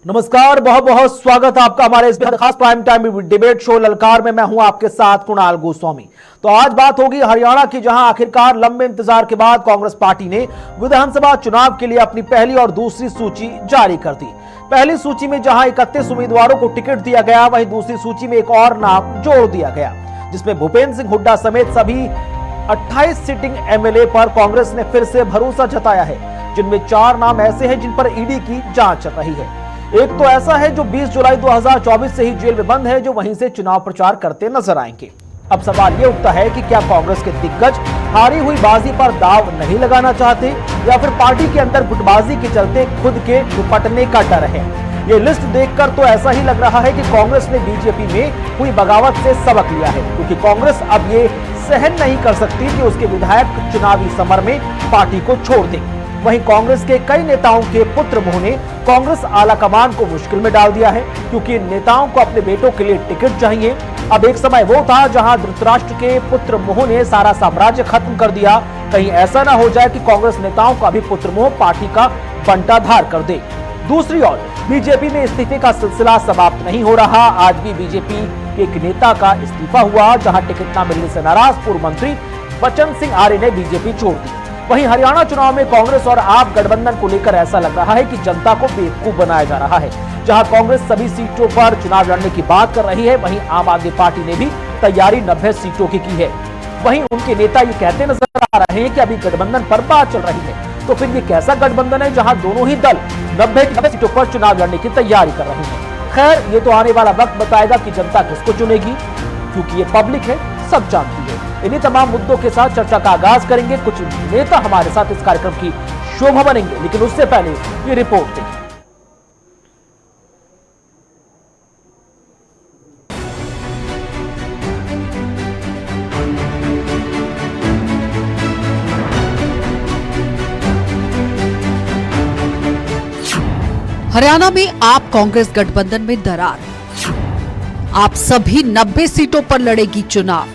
नमस्कार, बहुत बहुत स्वागत है आपका हमारे इस खास प्राइम टाइम डिबेट शो ललकार में। मैं हूं आपके साथ कुणाल गोस्वामी। तो आज बात होगी हरियाणा की, जहां आखिरकार लंबे इंतजार के बाद कांग्रेस पार्टी ने विधानसभा चुनाव के लिए अपनी पहली और दूसरी सूची जारी कर दी। पहली सूची में जहां 31 उम्मीदवारों को टिकट दिया गया, वहीं दूसरी सूची में एक और नाम जोड़ दिया गया, जिसमें भूपेंद्र सिंह हुड्डा समेत सभी 28 सिटिंग एमएलए पर कांग्रेस ने फिर से भरोसा जताया है, जिनमें 4 नाम ऐसे हैं जिन पर ईडी की जांच चल रही है। एक तो ऐसा है जो 20 जुलाई 2024 से ही जेल में बंद है, जो वहीं से चुनाव प्रचार करते नजर आएंगे। अब सवाल यह उठता है कि क्या कांग्रेस के दिग्गज हारी हुई बाजी पर दाव नहीं लगाना चाहते, या फिर पार्टी के अंदर गुटबाजी के चलते खुद के निपटने का डर है। ये लिस्ट देखकर तो ऐसा ही लग रहा है कि कांग्रेस ने बीजेपी में हुई बगावत से सबक लिया है, क्योंकि कांग्रेस अब ये सहन नहीं कर सकती कि उसके विधायक चुनावी समर में पार्टी को छोड़ दें। वहीं कांग्रेस के कई नेताओं के पुत्र मोह ने कांग्रेस आला कमान को मुश्किल में डाल दिया है, क्योंकि नेताओं को अपने बेटों के लिए टिकट चाहिए। अब एक समय वो था जहां धृतराष्ट्र के पुत्र मोह ने सारा साम्राज्य खत्म कर दिया। कहीं ऐसा ना हो जाए कि कांग्रेस नेताओं का भी पुत्र मोह पार्टी का बंटाधार कर दे। दूसरी ओर बीजेपी में इस्तीफे का सिलसिला समाप्त नहीं हो रहा। आज भी बीजेपी के एक नेता का इस्तीफा हुआ, जहां टिकट न मिलने से नाराज पूर्व मंत्री बचन सिंह आर्य ने बीजेपी छोड़ दी। वहीं हरियाणा चुनाव में कांग्रेस और आप गठबंधन को लेकर ऐसा लग रहा है कि जनता को बेवकूफ बनाया जा रहा है। जहां कांग्रेस सभी सीटों पर चुनाव लड़ने की बात कर रही है, वहीं आम आदमी पार्टी ने भी तैयारी 90 सीटों की है। वहीं उनके नेता ये कहते नजर आ रहे हैं कि अभी गठबंधन पर बात चल रही है। तो फिर ये कैसा गठबंधन है जहां दोनों ही दल 90 सीटों पर चुनाव लड़ने की तैयारी कर रहे हैं? खैर, ये तो आने वाला वक्त बताएगा कि जनता किसको चुनेगी, क्योंकि ये पब्लिक है, सब जानती है। इन्हीं तमाम मुद्दों के साथ चर्चा का आगाज करेंगे। कुछ नेता हमारे साथ इस कार्यक्रम की शोभा बनेंगे, लेकिन उससे पहले ये रिपोर्ट देखिए। हरियाणा में आप कांग्रेस गठबंधन में दरार। आप सभी 90 सीटों पर लड़ेगी चुनाव।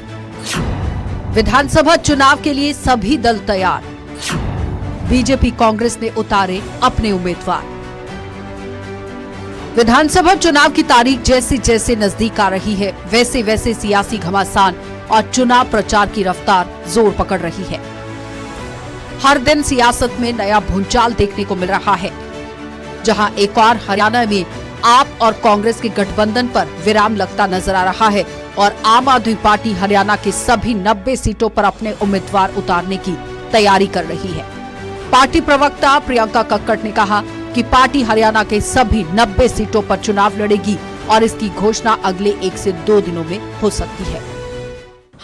विधानसभा चुनाव के लिए सभी दल तैयार। बीजेपी कांग्रेस ने उतारे अपने उम्मीदवार। विधानसभा चुनाव की तारीख जैसे जैसे नजदीक आ रही है, वैसे वैसे सियासी घमासान और चुनाव प्रचार की रफ्तार जोर पकड़ रही है। हर दिन सियासत में नया भूचाल देखने को मिल रहा है, जहां एक और हरियाणा में आप और कांग्रेस के गठबंधन पर विराम लगता नजर आ रहा है और आम आदमी पार्टी हरियाणा के सभी 90 सीटों पर अपने उम्मीदवार उतारने की तैयारी कर रही है। पार्टी प्रवक्ता प्रियंका कक्कड़ ने कहा कि पार्टी हरियाणा के सभी 90 सीटों पर चुनाव लड़ेगी और इसकी घोषणा अगले 1 से 2 दिनों में हो सकती है।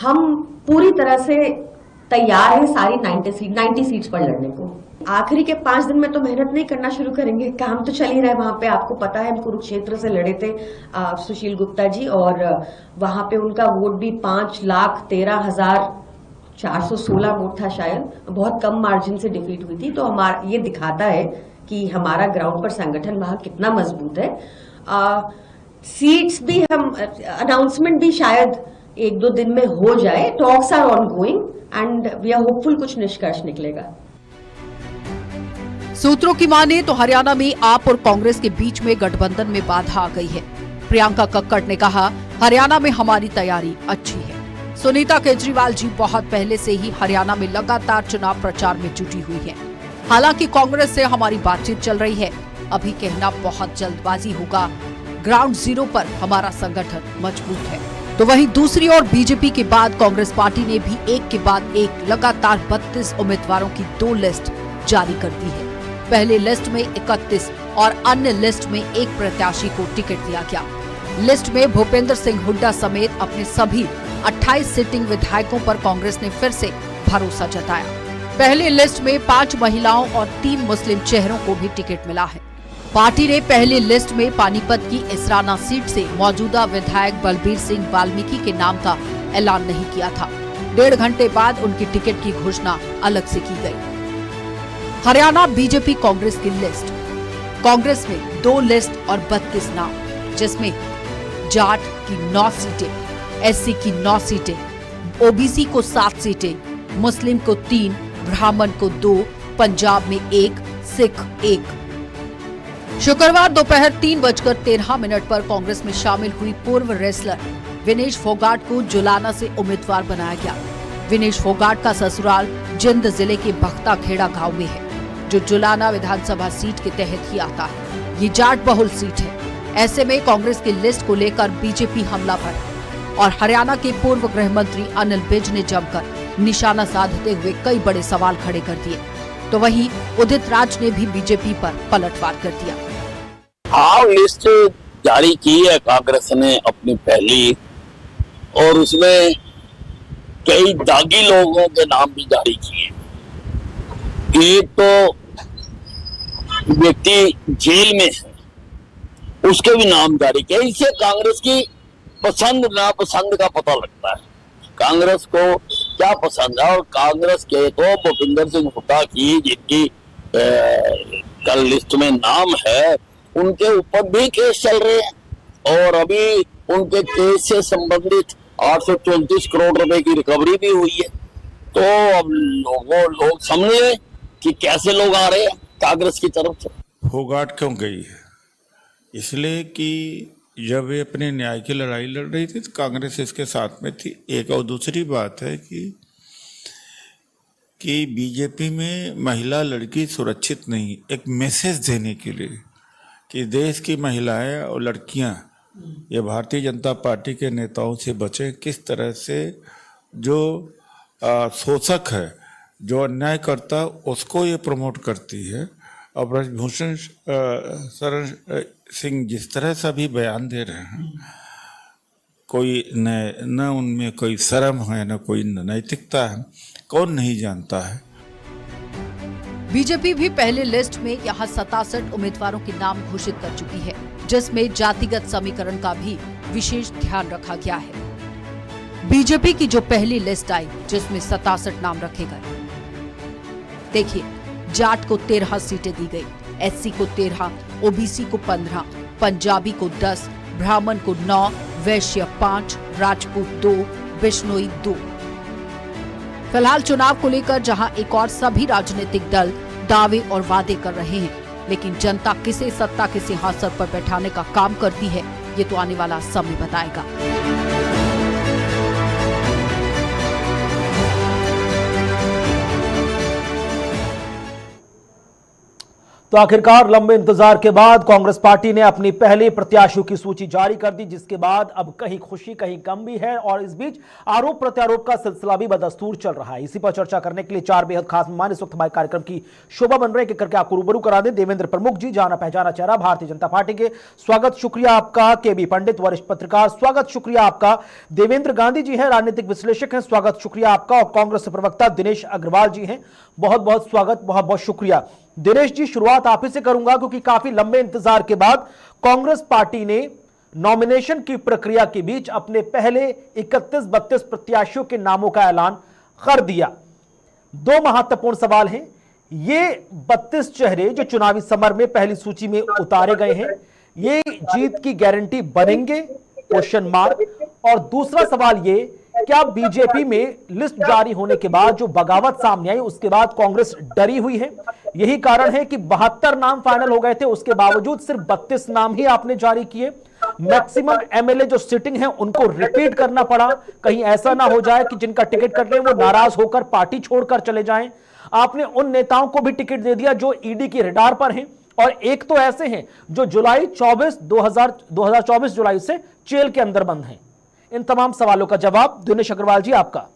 हम पूरी तरह से तैयार है सारी 90 सीट्स पर लड़ने को। आखिरी के 5 दिन में तो मेहनत नहीं करना शुरू करेंगे, काम तो चल ही रहा है। वहां पे आपको पता है, हम कुरुक्षेत्र से लड़े थे सुशील गुप्ता जी, और वहां पे उनका वोट भी 5,13,416 वोट था, शायद बहुत कम मार्जिन से डिफीट हुई थी। तो हमारा ये दिखाता है कि हमारा ग्राउंड पर संगठन वहां कितना मजबूत है। सीट्स भी हम अनाउंसमेंट भी शायद 1-2 दिन में हो जाए। Talks are ongoing and we are hopeful कुछ निष्कर्ष निकलेगा। सूत्रों की माने तो हरियाणा में आप और कांग्रेस के बीच में गठबंधन में बाधा आ गई है। प्रियंका कक्कड़ ने कहा, हरियाणा में हमारी तैयारी अच्छी है। सुनीता केजरीवाल जी बहुत पहले से ही हरियाणा में लगातार चुनाव प्रचार में जुटी हुई है। हालांकि कांग्रेस से हमारी बातचीत चल रही है। अभी कहना बहुत जल्दबाजी होगा। ग्राउंड जीरो पर हमारा संगठन मजबूत है। तो वहीं दूसरी ओर बीजेपी के बाद कांग्रेस पार्टी ने भी एक के बाद एक लगातार 32 उम्मीदवारों की 2 लिस्ट जारी कर दी है। पहले लिस्ट में 31 और अन्य लिस्ट में 1 प्रत्याशी को टिकट दिया गया। लिस्ट में भूपेंद्र सिंह हुड्डा समेत अपने सभी 28 सिटिंग विधायकों पर कांग्रेस ने फिर से भरोसा जताया। पहले लिस्ट में 5 महिलाओं और 3 मुस्लिम चेहरों को भी टिकट मिला है। पार्टी ने पहली लिस्ट में पानीपत की इसराना सीट से मौजूदा विधायक बलबीर सिंह वाल्मीकि के नाम का ऐलान नहीं किया था। 1.5 घंटे बाद उनकी टिकट की घोषणा अलग से की गई। हरियाणा बीजेपी कांग्रेस की लिस्ट। कांग्रेस में 2 लिस्ट और 32 नाम, जिसमें जाट की 9 सीटें, एससी की 9 सीटें, ओबीसी को 7 सीटें, मुस्लिम को 3, ब्राह्मण को 2, पंजाब में 1, सिख 1। शुक्रवार दोपहर 3:13 पर कांग्रेस में शामिल हुई पूर्व रेसलर विनेश फोगाट को जुलाना से उम्मीदवार बनाया गया। विनेश फोगाट का ससुराल जिंद जिले के बख्ता खेड़ा गांव में है, जो जुलाना विधानसभा सीट के तहत ही आता है। ये जाट बहुल सीट है। ऐसे में कांग्रेस की लिस्ट को लेकर बीजेपी हमलावर और हरियाणा के पूर्व गृह मंत्री अनिल विज ने जमकर निशाना साधते हुए कई बड़े सवाल खड़े कर दिए। तो वहीं उदित राज ने भी बीजेपी पर पलटवार कर दिया। हाँ, लिस्ट जारी की है कांग्रेस ने अपनी पहली, और उसमें कई दागी लोगों के नाम भी जारी किए। एक तो व्यक्ति जेल में है, उसके भी नाम जारी किए। इससे कांग्रेस की पसंद नापसंद का पता लगता है, कांग्रेस को क्या पसंद है। और कांग्रेस के तो भूपिंदर सिंह हुड्डा की जिनकी कल लिस्ट में नाम है, उनके ऊपर भी केस चल रहे हैं और अभी उनके केस से संबंधित 834 करोड़ रुपए की रिकवरी भी हुई है। तो अब लोग समझ रहे कि कैसे लोग आ रहे हैं कांग्रेस की तरफ से। फोगाट क्यों गई है? इसलिए कि जब वे अपने न्याय की लड़ाई लड़ रही थी तो कांग्रेस इसके साथ में थी। एक और दूसरी बात है कि बीजेपी में महिला लड़की सुरक्षित नहीं, एक मैसेज देने के लिए कि देश की महिलाएं और लड़कियां ये भारतीय जनता पार्टी के नेताओं से बचें। किस तरह से जो शोषक है, जो अन्याय करता, उसको ये प्रमोट करती है। और ब्रजभूषण शरण सिंह जिस तरह से अभी बयान दे रहे हैं, कोई न उनमें कोई शर्म है, न कोई नैतिकता है, कौन नहीं जानता है। बीजेपी भी पहले लिस्ट में यहां 67 उम्मीदवारों के नाम घोषित कर चुकी है, जिसमें जातिगत समीकरण का भी विशेष ध्यान रखा गया है। बीजेपी की जो पहली लिस्ट आई, जिसमें 67 नाम रखे गए, देखिए, जाट को 13 सीटें दी गई, एससी को 13, ओबीसी को 15, पंजाबी को 10, ब्राह्मण को 9, वैश्य 5, राजपूत 2, बिश्नोई 2। फिलहाल चुनाव को लेकर जहां एक और सभी राजनीतिक दल दावे और वादे कर रहे हैं, लेकिन जनता किसे सत्ता के सिंहासन पर बैठाने का काम करती है, ये तो आने वाला समय बताएगा। तो आखिरकार लंबे इंतजार के बाद कांग्रेस पार्टी ने अपनी पहली प्रत्याशियों की सूची जारी कर दी, जिसके बाद अब कहीं खुशी कहीं गम भी है। और इस बीच आरोप प्रत्यारोप का सिलसिला भी बदस्तूर चल रहा है। इसी पर चर्चा करने के लिए 4 बेहद खास मेहमान इस वक्त हमारे कार्यक्रम की शोभा बन रहे हैं, करके आपको रूबरू करा दें। देवेंद्र प्रमुख जी, जाना पहचाना चेहरा भारतीय जनता पार्टी के, स्वागत शुक्रिया आपका। केबी पंडित, वरिष्ठ पत्रकार, स्वागत शुक्रिया आपका। देवेंद्र गांधी जी हैं, राजनीतिक विश्लेषक हैं, स्वागत शुक्रिया आपका। और कांग्रेस प्रवक्ता दिनेश अग्रवाल जी हैं, बहुत बहुत स्वागत, बहुत बहुत शुक्रिया। दिनेश जी, शुरुआत आप ही से करूंगा, क्योंकि काफी लंबे इंतजार के बाद कांग्रेस पार्टी ने नॉमिनेशन की प्रक्रिया के बीच अपने पहले 31-32 प्रत्याशियों के नामों का ऐलान कर दिया। 2 महत्वपूर्ण सवाल हैं। ये 32 चेहरे जो चुनावी समर में पहली सूची में उतारे गए हैं, ये जीत की गारंटी बनेंगे? Question mark. और दूसरा सवाल ये, क्या बीजेपी में लिस्ट जारी होने के बाद जो बगावत सामने आई, उसके बाद कांग्रेस डरी हुई है? यही कारण है कि 72 नाम फाइनल हो गए थे, उसके बावजूद सिर्फ 32 नाम ही आपने जारी किए। मैक्सिमम एमएलए जो सिटिंग है उनको रिपीट करना पड़ा। कहीं ऐसा ना हो जाए कि जिनका टिकट कट गए वो नाराज होकर पार्टी छोड़कर चले जाएं। आपने उन नेताओं को भी टिकट दे दिया जो ईडी की रडार पर हैं, और एक तो ऐसे हैं जो जुलाई 2024 जुलाई से जेल के अंदर बंद हैं। इन तमाम सवालों का जवाब दिनेश अग्रवाल जी आपका।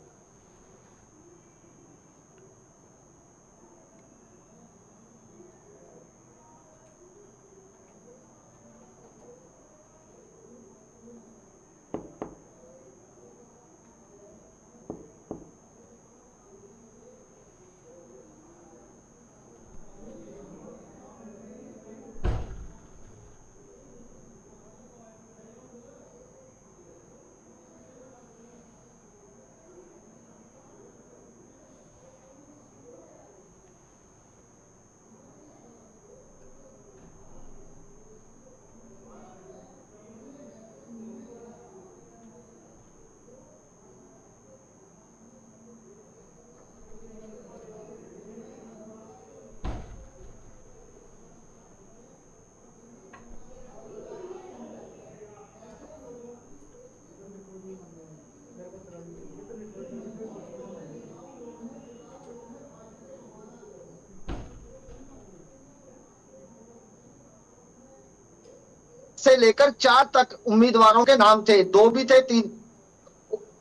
से लेकर 4 तक उम्मीदवारों के नाम थे, 2 भी थे 3।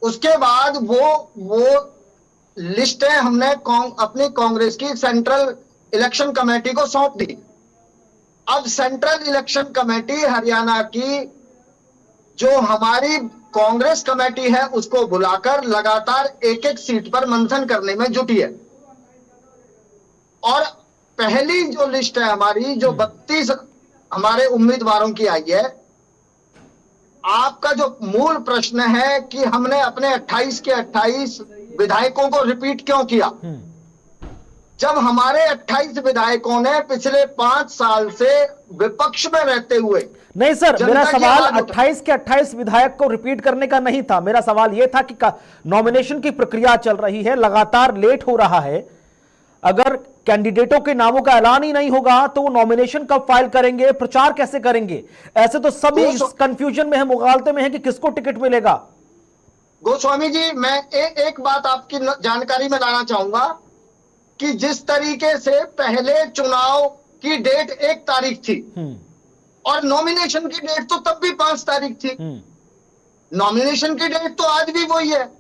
उसके बाद वो लिस्टें हमने अपनी कांग्रेस की सेंट्रल इलेक्शन कमेटी को सौंप दी। अब सेंट्रल इलेक्शन कमेटी हरियाणा की जो हमारी कांग्रेस कमेटी है उसको बुलाकर लगातार एक एक सीट पर मंथन करने में जुटी है। और पहली जो लिस्ट है हमारी, जो 32 हमारे उम्मीदवारों की आई है, आपका जो मूल प्रश्न है कि हमने अपने 28 के 28 विधायकों को रिपीट क्यों किया, जब हमारे 28 विधायकों ने पिछले 5 साल से विपक्ष में रहते हुए। नहीं सर, मेरा जनता की सवाल आवाज 28 के 28 विधायक को रिपीट करने का नहीं था। मेरा सवाल यह था कि नॉमिनेशन की प्रक्रिया चल रही है, लगातार लेट हो रहा है। अगर कैंडिडेटों के नामों का ऐलान ही नहीं होगा तो वो नॉमिनेशन कब फाइल करेंगे, प्रचार कैसे करेंगे? ऐसे तो सभी इस कंफ्यूजन में है, मुगालते में है कि किसको टिकट मिलेगा। गोस्वामी जी, मैं एक बात आपकी जानकारी में लाना चाहूंगा कि जिस तरीके से पहले चुनाव की डेट 1 तारीख थी और नॉमिनेशन की डेट तो तब भी 5 तारीख थी, नॉमिनेशन की डेट तो आज भी वही है,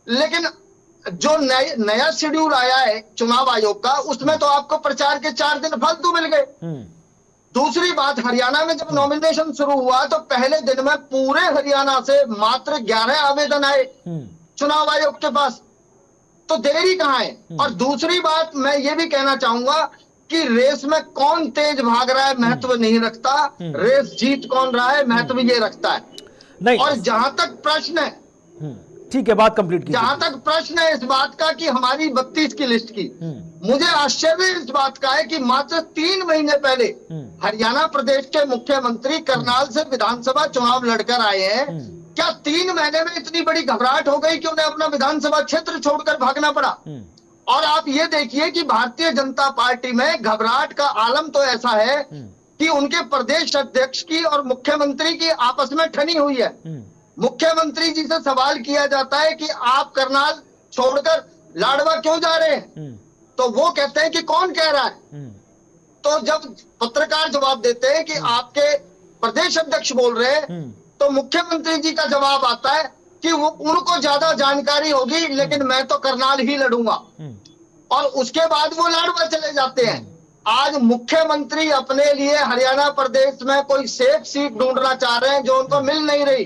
लेकिन जो नया शेड्यूल आया है चुनाव आयोग का, उसमें तो आपको प्रचार के 4 दिन फालतू मिल गए। दूसरी बात, हरियाणा में जब नॉमिनेशन शुरू हुआ तो पहले दिन में पूरे हरियाणा से मात्र 11 आवेदन आए चुनाव आयोग के पास, तो देरी कहां है? और दूसरी बात मैं ये भी कहना चाहूंगा कि रेस में कौन तेज भाग रहा है महत्व नहीं रखता, रेस जीत कौन रहा है महत्व ये रखता है। नहीं, और जहां तक प्रश्न है, ठीक है, बात कंप्लीट कीजिए। जहां तक प्रश्न है इस बात का कि हमारी 32 की लिस्ट की, मुझे आश्चर्य इस बात का है कि मात्र 3 महीने पहले हरियाणा प्रदेश के मुख्यमंत्री करनाल से विधानसभा चुनाव लड़कर आए हैं। क्या 3 महीने में इतनी बड़ी घबराहट हो गई कि उन्हें अपना विधानसभा क्षेत्र छोड़कर भागना पड़ा? और आप ये देखिए कि भारतीय जनता पार्टी में घबराहट का आलम तो ऐसा है कि उनके प्रदेश अध्यक्ष की और मुख्यमंत्री की आपस में ठनी हुई है। मुख्यमंत्री जी से सवाल किया जाता है कि आप करनाल छोड़कर लाडवा क्यों जा रहे हैं, तो वो कहते हैं कि कौन कह रहा है। तो जब पत्रकार जवाब देते हैं कि आपके प्रदेश अध्यक्ष बोल रहे हैं, तो मुख्यमंत्री जी का जवाब आता है कि वो उनको ज्यादा जानकारी होगी, लेकिन मैं तो करनाल ही लड़ूंगा। और उसके बाद वो लाडवा चले जाते हैं। आज मुख्यमंत्री अपने लिए हरियाणा प्रदेश में कोई सेफ सीट ढूंढना चाह रहे हैं जो उनको मिल नहीं रही।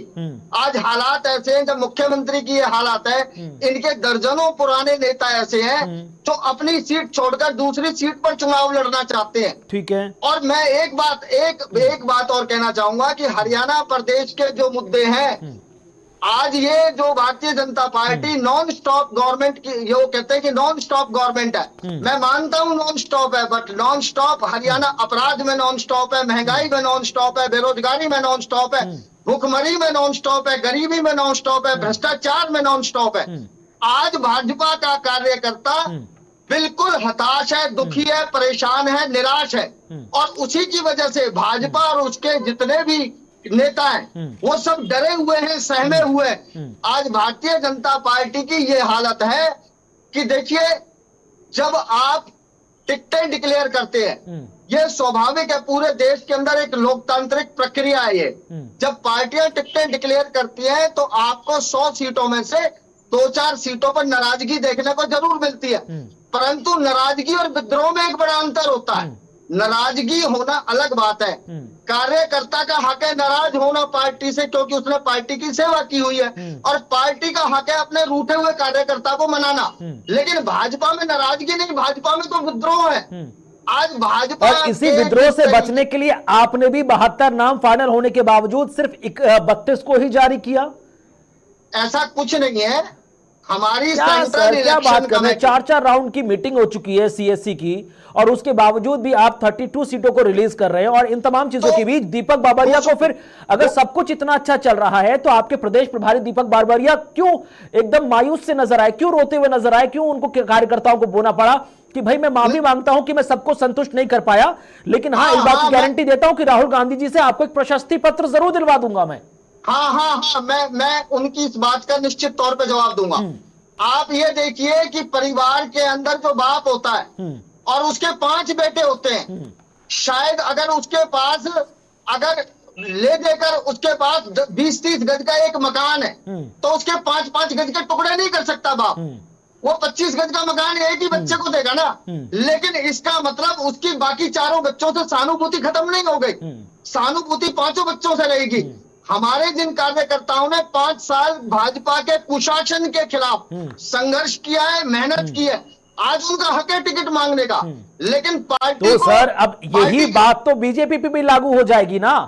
आज हालात ऐसे हैं, जब मुख्यमंत्री की ये हालात है, इनके दर्जनों पुराने नेता ऐसे हैं जो अपनी सीट छोड़कर दूसरी सीट पर चुनाव लड़ना चाहते हैं। ठीक है। और मैं एक बात और कहना चाहूंगा कि हरियाणा प्रदेश के जो मुद्दे हैं, आज ये जो Bharatiya Janata party non stop government की, ये वो कहते हैं कि नॉन स्टॉप गवर्नमेंट है। मैं मानता हूं नॉन स्टॉप है, बट नॉन स्टॉप हरियाणा अपराध में नॉन स्टॉप है, महंगाई में नॉन स्टॉप है, बेरोजगारी में नॉन स्टॉप है, भूखमरी में नॉन स्टॉप है, गरीबी में नॉन स्टॉप है, भ्रष्टाचार में नॉन स्टॉप है। आज भाजपा का कार्यकर्ता बिल्कुल हताश है, दुखी है, परेशान है, निराश है, और उसी की वजह से भाजपा और उसके जितने भी नेता हैं वो सब डरे हुए हैं, सहमे हुए हैं। आज भारतीय जनता पार्टी की ये हालत है कि देखिए, जब आप टिकटें डिक्लेयर करते हैं, ये स्वाभाविक है, पूरे देश के अंदर एक लोकतांत्रिक प्रक्रिया है ये। जब पार्टियां टिकटें डिक्लेयर करती हैं तो आपको 100 सीटों में से 2-4 सीटों पर नाराजगी देखने को जरूर मिलती है, परंतु नाराजगी और विद्रोह में एक बड़ा अंतर होता है। नाराजगी होना अलग बात है, कार्यकर्ता का हक है नाराज होना पार्टी से, क्योंकि उसने पार्टी की सेवा की हुई है, और पार्टी का हक है अपने रूठे हुए कार्यकर्ता को मनाना। लेकिन भाजपा में नाराजगी नहीं, भाजपा में तो विद्रोह है। आज भाजपा, और इसी विद्रोह से बचने के लिए आपने भी 72 नाम फाइनल होने के बावजूद सिर्फ 32 को ही जारी किया। ऐसा कुछ नहीं है। हमारी क्या सेंट्रल क्या बात इलेक्शन कर रहे हैं? 4-4 राउंड की मीटिंग हो चुकी है सीएससी की, और उसके बावजूद भी आप 32 सीटों को रिलीज कर रहे हैं। और इन तमाम चीजों के बीच दीपक बाबरिया को, फिर अगर सब कुछ इतना अच्छा चल रहा है तो आपके प्रदेश प्रभारी दीपक बाबरिया क्यों एकदम मायूस से नजर आए, क्यों रोते हुए नजर आए, क्यों उनको कार्यकर्ताओं को बोलना पड़ा कि भाई मैं माफी मांगता हूं कि मैं सबको संतुष्ट नहीं कर पाया, लेकिन हाँ इस बात की गारंटी देता हूं कि राहुल गांधी जी से आपको एक प्रशस्ति पत्र जरूर दिलवा दूंगा मैं। हाँ, मैं उनकी इस बात का निश्चित तौर पर जवाब दूंगा। आप ये देखिए कि परिवार के अंदर जो बाप होता है और उसके 5 बेटे होते हैं, शायद अगर उसके पास अगर ले देकर उसके पास 20-30 गज का एक मकान है, तो उसके 5-5 गज के टुकड़े नहीं कर सकता बाप। वो 25 गज का मकान एक ही बच्चे को देगा ना। लेकिन इसका मतलब उसकी बाकी चारों बच्चों से सहानुभूति खत्म नहीं हो गई, सहानुभूति 5 बच्चों से रहेगी। हमारे जिन कार्यकर्ताओं ने 5 साल भाजपा के कुशासन के खिलाफ संघर्ष किया है, मेहनत की है, आज उनका हक है टिकट मांगने का। लेकिन पार्टी तो को, सर अब यही बात तो बीजेपी पे भी लागू हो जाएगी ना,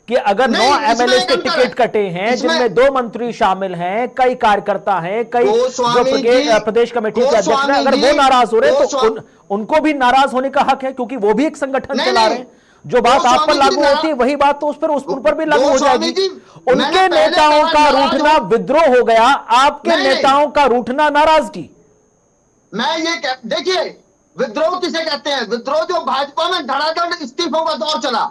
कि अगर 9 एमएलए के टिकट कटे हैं, जिनमें 2 मंत्री शामिल हैं, कई कार्यकर्ता हैं, कई जो प्रदेश कमेटी के अध्यक्ष हैं, अगर वो नाराज हो रहे तो उनको भी नाराज होने का हक है, क्योंकि वो भी एक संगठन चला रहे हैं। जो बात आप पर लागू होती है वही बात तो उन पर भी लागू हो जाएगी। उनके नेताओं का रूठना विद्रोह हो गया, आपके नेताओं का रूठना नाराजगी। मैं ये देखिए, विद्रोह किसे कहते हैं? विद्रोह जो भाजपा में धड़ाधड़ इस्तीफों का दौर चला,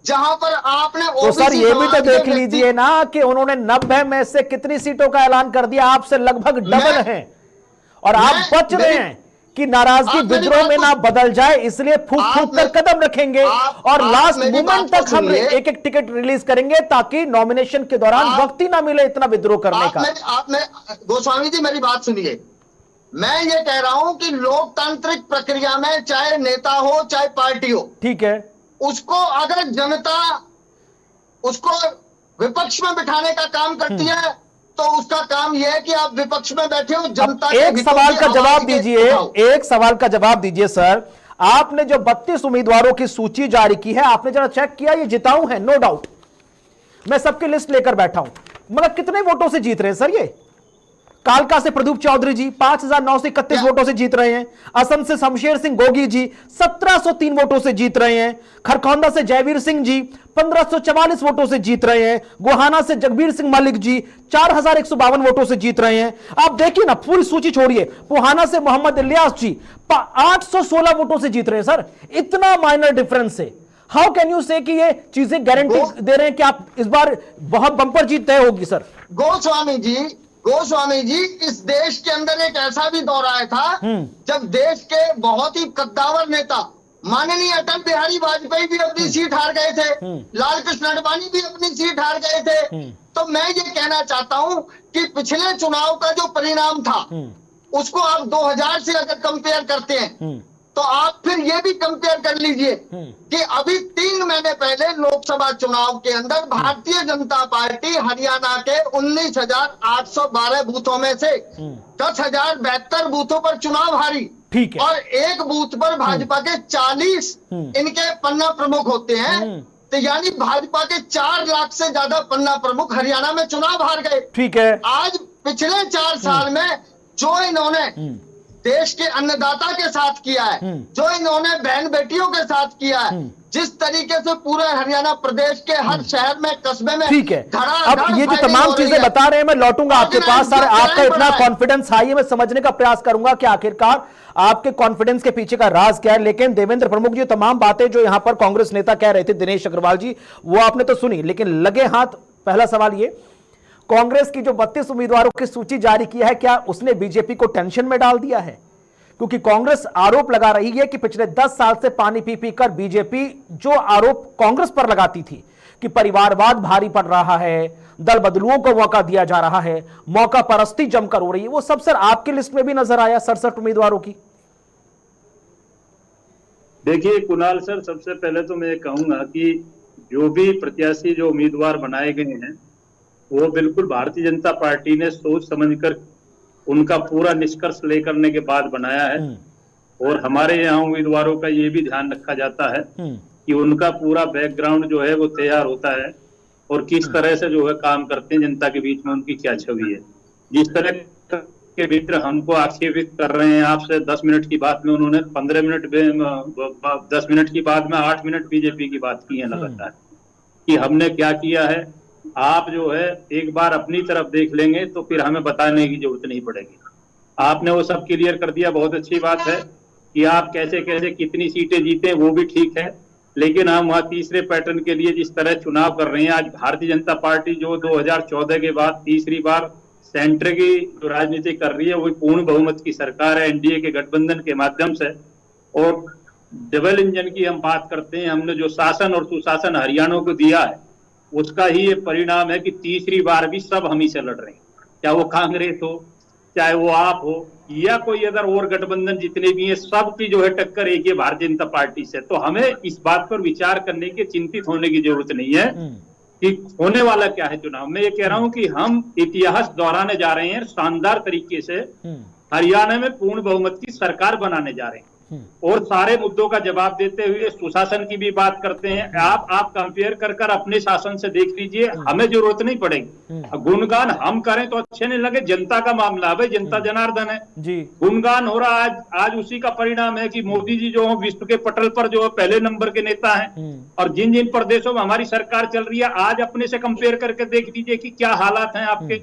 जहां पर आपने तो सर ये भी तो देख लीजिए ना कि उन्होंने 90 में से कितनी सीटों का ऐलान कर दिया, आपसे लगभग डबल है, और आप बच रहे हैं कि नाराजगी विद्रोह में ना बदल जाए, इसलिए फूंक फूंक कर कदम रखेंगे और लास्ट मोमेंट तक हम एक एक टिकट रिलीज करेंगे, ताकि नॉमिनेशन के दौरान वक्त ही ना मिले इतना विद्रोह करने का। गोस्वामी जी मेरी बात सुनिए, मैं ये कह रहा हूं कि लोकतांत्रिक प्रक्रिया में चाहे नेता हो चाहे पार्टी हो, ठीक है, उसको अगर जनता उसको विपक्ष में बिठाने का काम करती है, तो उसका काम यह है कि आप विपक्ष में बैठे हो, जनता के एक सवाल का जवाब दीजिए, एक सवाल का जवाब दीजिए सर। आपने जो 32 उम्मीदवारों की सूची जारी की है, आपने जरा चेक किया? ये जिताऊ है, नो डाउट, मैं सबकी लिस्ट लेकर बैठा हूं, मगर कितने वोटों से जीत रहे हैं सर? ये कालका से प्रदीप चौधरी जी 5,931 वोटों से जीत रहे हैं। असम से शमशेर सिंह गोगी जी 1,703 वोटों से जीत रहे हैं। खरखौंदा से जयवीर सिंह जी 1,544 वोटों से जीत रहे हैं। गोहाना से जगबीर सिंह मलिक जी 4,152 वोटों से जीत रहे हैं। आप देखिए ना, पूरी सूची छोड़िए। पुहाना से मोहम्मद इलियास जी 816 वोटों से जीत रहे हैं। सर इतना माइनर डिफरेंस है, हाउ कैन यू से कि ये चीजें गारंटी दे रहे हैं कि आप इस बार बहुत बंपर जीत तय होगी? सर गोस्वामी जी, इस देश के अंदर एक ऐसा भी दौर आया था जब देश के बहुत ही कद्दावर नेता माननीय अटल बिहारी वाजपेयी भी अपनी सीट हार गए थे, लाल कृष्ण आडवाणी भी अपनी सीट हार गए थे। तो मैं ये कहना चाहता हूं कि पिछले चुनाव का जो परिणाम था, उसको आप 2000 से अगर कंपेयर करते हैं, तो आप फिर ये भी कंपेयर कर लीजिए कि अभी 3 महीने पहले लोकसभा चुनाव के अंदर भारतीय जनता पार्टी हरियाणा के 19,812 बूथों में से 10,072 बूथों पर चुनाव हारी, ठीक है, और एक बूथ पर भाजपा के 40 इनके पन्ना प्रमुख होते हैं। तो यानी भाजपा के 4 लाख से ज्यादा पन्ना प्रमुख हरियाणा में चुनाव हार गए। ठीक है, आज पिछले 4 साल में जो इन्होंने देश के अन्नदाता के साथ किया है, जो इन्होंने बहन बेटियों के साथ किया है, जिस तरीके से पूरे हरियाणा प्रदेश के हर शहर में, कस्बे में, ठीक है, अब ये जो तमाम चीजें बता रहे हैं, मैं लौटूंगा आपके पास। सर आपका इतना कॉन्फिडेंस हाई है, मैं समझने का प्रयास करूंगा कि आखिरकार आपके कॉन्फिडेंस के पीछे का राज क्या है। लेकिन देवेंद्र प्रमुख जी, तमाम बातें जो यहां पर कांग्रेस नेता कह रहे थे, दिनेश अग्रवाल जी, वो आपने तो सुनी, लेकिन लगे हाथ पहला सवाल ये, कांग्रेस की जो 32 उम्मीदवारों की सूची जारी की है, क्या उसने बीजेपी को टेंशन में डाल दिया है? क्योंकि कांग्रेस आरोप लगा रही है कि पिछले 10 साल से पानी पी पी कर बीजेपी जो आरोप कांग्रेस पर लगाती थी कि परिवारवाद भारी पड़ रहा है, दल बदलुओं को मौका दिया जा रहा है, मौका परस्ती जमकर हो रही है, वो सब सर आपकी लिस्ट में भी नजर आया 67 उम्मीदवारों की। देखिए कुणाल सर, सबसे पहले तो मैं ये कहूंगा कि जो भी प्रत्याशी, जो उम्मीदवार बनाए गए हैं, वो बिल्कुल भारतीय जनता पार्टी ने सोच समझकर उनका पूरा निष्कर्ष लेकर के बाद बनाया है। और हमारे यहाँ उम्मीदवारों का ये भी ध्यान रखा जाता है कि उनका पूरा बैकग्राउंड जो है वो तैयार होता है और किस तरह से जो है काम करते हैं, जनता के बीच में उनकी क्या छवि है। जिस तरह के मित्र हमको आक्षेपित कर रहे हैं, आपसे 10 मिनट की बात में उन्होंने 15 मिनट 10 मिनट की बात में 8 मिनट बीजेपी की बात की है लगातार कि हमने क्या किया है। आप जो है एक बार अपनी तरफ देख लेंगे तो फिर हमें बताने की जरूरत नहीं पड़ेगी। आपने वो सब क्लियर कर दिया, बहुत अच्छी बात है कि आप कैसे कैसे कितनी सीटें जीते, वो भी ठीक है। लेकिन हम वहाँ तीसरे पैटर्न के लिए जिस तरह चुनाव कर रहे हैं, आज भारतीय जनता पार्टी जो 2014 के बाद तीसरी बार सेंटर की जो राजनीति कर रही है, वो पूर्ण बहुमत की सरकार है एनडीए के गठबंधन के माध्यम से। और डबल इंजन की हम बात करते हैं, हमने जो शासन और सुशासन हरियाणा को दिया है, उसका ही ये परिणाम है कि तीसरी बार भी सब हम ही से लड़ रहे हैं, चाहे वो कांग्रेस हो, चाहे वो आप हो, या कोई अदर और गठबंधन जितने भी हैं, सबकी जो है टक्कर एक है भारतीय जनता पार्टी से। तो हमें इस बात पर विचार करने की, चिंतित होने की जरूरत नहीं है कि होने वाला क्या है चुनाव। मैं ये कह रहा हूं कि हम इतिहास दोहराने जा रहे हैं, शानदार तरीके से हरियाणा में पूर्ण बहुमत की सरकार बनाने जा रहे हैं और सारे मुद्दों का जवाब देते हुए सुशासन की भी बात करते हैं। आप कंपेयर कर अपने शासन से देख लीजिए, हमें जरूरत नहीं पड़ेगी। गुणगान हम करें तो अच्छे नहीं लगे, जनता का मामला है भाई, जनता जनार्दन है जी। गुणगान हो रहा आज उसी का परिणाम है कि मोदी जी जो विश्व के पटल पर जो पहले नंबर के नेता हैं और जिन जिन प्रदेशों में हमारी सरकार चल रही है, आज अपने से कंपेयर करके देख लीजिए कि क्या हालात हैं आपके।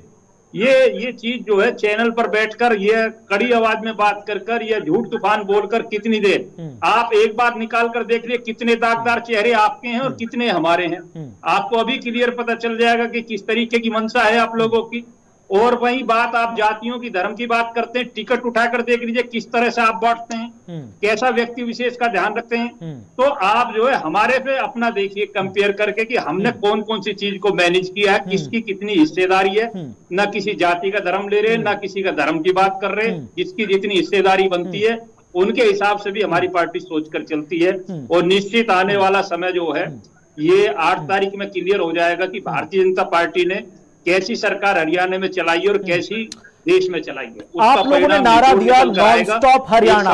ये चीज जो है चैनल पर बैठकर ये कड़ी आवाज में बात कर ये झूठ तूफान बोलकर कितनी देर, आप एक बार निकाल कर देख लिए कितने दागदार चेहरे आपके हैं और कितने हमारे हैं। आपको अभी क्लियर पता चल जाएगा कि किस तरीके की मंशा है आप लोगों की। और वही बात आप जातियों की, धर्म की बात करते हैं, टिकट उठाकर देख लीजिए किस तरह से आप बांटते हैं, कैसा व्यक्ति विशेष का ध्यान रखते हैं। तो आप जो है हमारे पे अपना देखिए कंपेयर करके कि हमने कौन कौन सी चीज को मैनेज किया है, किसकी कितनी हिस्सेदारी है। ना किसी जाति का धर्म ले रहे, ना किसी का धर्म की बात कर रहे, जिसकी जितनी हिस्सेदारी बनती है उनके हिसाब से भी हमारी पार्टी सोचकर चलती है। और निश्चित आने वाला समय जो है ये 8 तारीख में क्लियर हो जाएगा कि भारतीय जनता पार्टी ने कैसी सरकार हरियाणा में चलाई और कैसी देश में चलाई है। आप लोगों ने नारा दिया नॉन स्टॉप हरियाणा,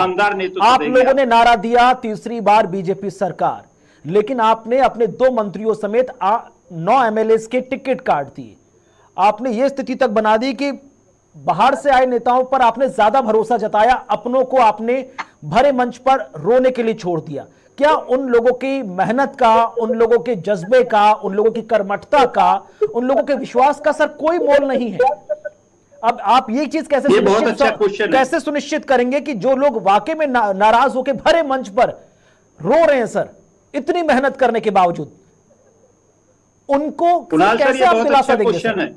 आप लोगों ने नारा दिया तीसरी बार बीजेपी सरकार, लेकिन आपने अपने 2 मंत्रियों समेत 9 एमएलए के टिकट काट दिए। आपने ये स्थिति तक बना दी कि बाहर से आए नेताओं पर आपने ज्यादा भरोसा जताया, अपनों को आपने भरे मंच पर रोने के लिए छोड़ दिया। क्या उन लोगों की मेहनत का, उन लोगों के जज्बे का, उन लोगों की कर्मठता का, उन लोगों के विश्वास का सर कोई मोल नहीं है? अब आप ये चीज कैसे सुनिश्चित करेंगे कि जो लोग वाकई में नाराज होकर भरे मंच पर रो रहे हैं सर इतनी मेहनत करने के बावजूद, उनको कैसे आप दिलासा देंगे सर?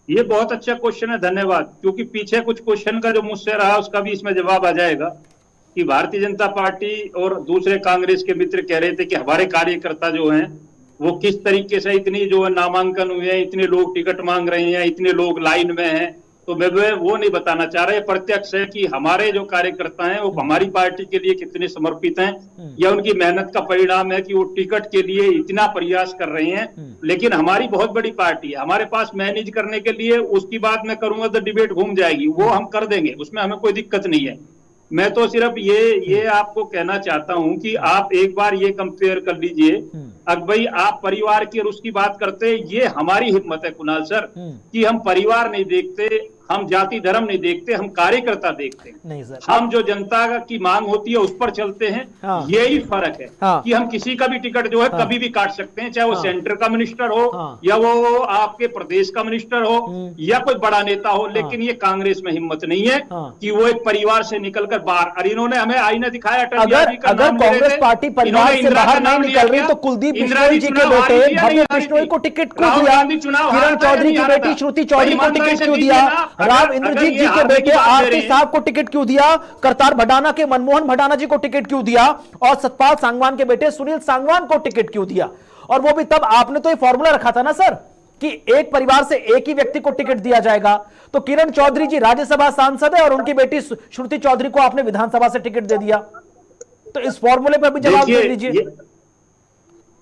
ये बहुत अच्छा क्वेश्चन है, धन्यवाद। क्योंकि पीछे कुछ क्वेश्चन का जो मुझसे रहा उसका भी इसमें जवाब आ जाएगा कि भारतीय जनता पार्टी और दूसरे कांग्रेस के मित्र कह रहे थे कि हमारे कार्यकर्ता जो हैं वो किस तरीके से इतनी जो है नामांकन हुए हैं, इतने लोग टिकट मांग रहे हैं, इतने लोग लाइन में हैं। तो मैं वो नहीं बताना चाह रहा, प्रत्यक्ष है कि हमारे जो कार्यकर्ता हैं वो हमारी पार्टी के लिए कितने समर्पित हैं, या उनकी मेहनत का परिणाम है कि वो टिकट के लिए इतना प्रयास कर रहे हैं। लेकिन हमारी बहुत बड़ी पार्टी है, हमारे पास मैनेज करने के लिए, उसकी बात मैं करूंगा तो डिबेट घूम जाएगी, वो हम कर देंगे, उसमें हमें कोई दिक्कत नहीं है। मैं तो सिर्फ ये आपको कहना चाहता हूं कि आप एक बार ये कंपेयर कर लीजिए। अब भाई आप परिवार की और उसकी बात करते, ये हमारी हिम्मत है कुणाल सर कि हम परिवार नहीं देखते, हम जाति धर्म नहीं देखते, हम कार्यकर्ता देखते हैं। नहीं सर, हम जो जनता की मांग होती है उस पर चलते हैं। हाँ। यही फर्क है कि हम किसी का भी टिकट जो है कभी भी काट सकते हैं, चाहे वो सेंटर का मिनिस्टर हो या वो आपके प्रदेश का मिनिस्टर हो या कोई बड़ा नेता हो। लेकिन ये कांग्रेस में हिम्मत नहीं है कि वो एक परिवार से निकलकर बाहर, और इन्होंने हमें आईना दिखाया। अगर कांग्रेस पार्टी परिवार से बाहर नहीं निकल रही तो कुलदीप बिश्नोई जी के बेटे भव्य बिश्नोई को टिकट क्यों दिया? किरण चौधरी की बेटी श्रुति चौधरी को टिकट क्यों दिया? राव इंद्रजीत जी के बेटे आरती साहब को टिकट क्यों दिया? करतार भडाना के मनमोहन भडाना जी को टिकट क्यों दिया? और सतपाल सांगवान के बेटे सुनील सांगवान को टिकट क्यों दिया? और वो भी तब आपने तो ये फॉर्मूला रखा था ना सर कि एक परिवार से एक ही व्यक्ति को टिकट दिया जाएगा। तो किरण चौधरी जी राज्यसभा सांसद है और उनकी बेटी श्रुति चौधरी को आपने विधानसभा से टिकट दे दिया। तो इस फॉर्मूले पर भी जवाब दे दीजिए।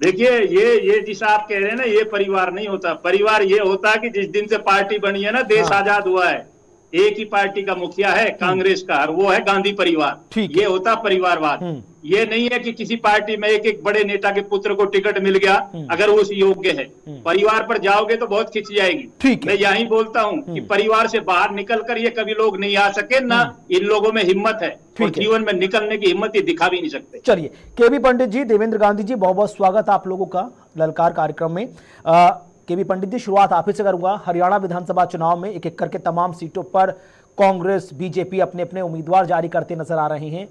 देखिए ये जिस आप कह रहे हैं ना, ये परिवार नहीं होता। परिवार ये होता है कि जिस दिन से पार्टी बनी है ना, देश आजाद हुआ है, एक ही पार्टी का मुखिया है कांग्रेस का, और वो है गांधी परिवार। ये होता परिवारवाद। ये नहीं है कि किसी पार्टी में एक बड़े नेता के पुत्र को टिकट मिल गया अगर वो उस योग्य है। परिवार पर जाओगे तो बहुत खिंच जाएगी। मैं यही बोलता हूँ कि परिवार से बाहर निकलकर ये कभी लोग नहीं आ सके, ना इन लोगों में हिम्मत है, और जीवन में निकलने की हिम्मत ये दिखा भी नहीं सकते। चलिए, केबी पंडित जी, देवेंद्र गांधी जी, बहुत बहुत स्वागत आप लोगों का ललकार कार्यक्रम में। केबी पंडित जी, शुरुआत आप ही से करूंगा। हरियाणा विधानसभा चुनाव में एक एक करके तमाम सीटों पर कांग्रेस बीजेपी अपने अपने उम्मीदवार जारी करते नजर आ रहे हैं।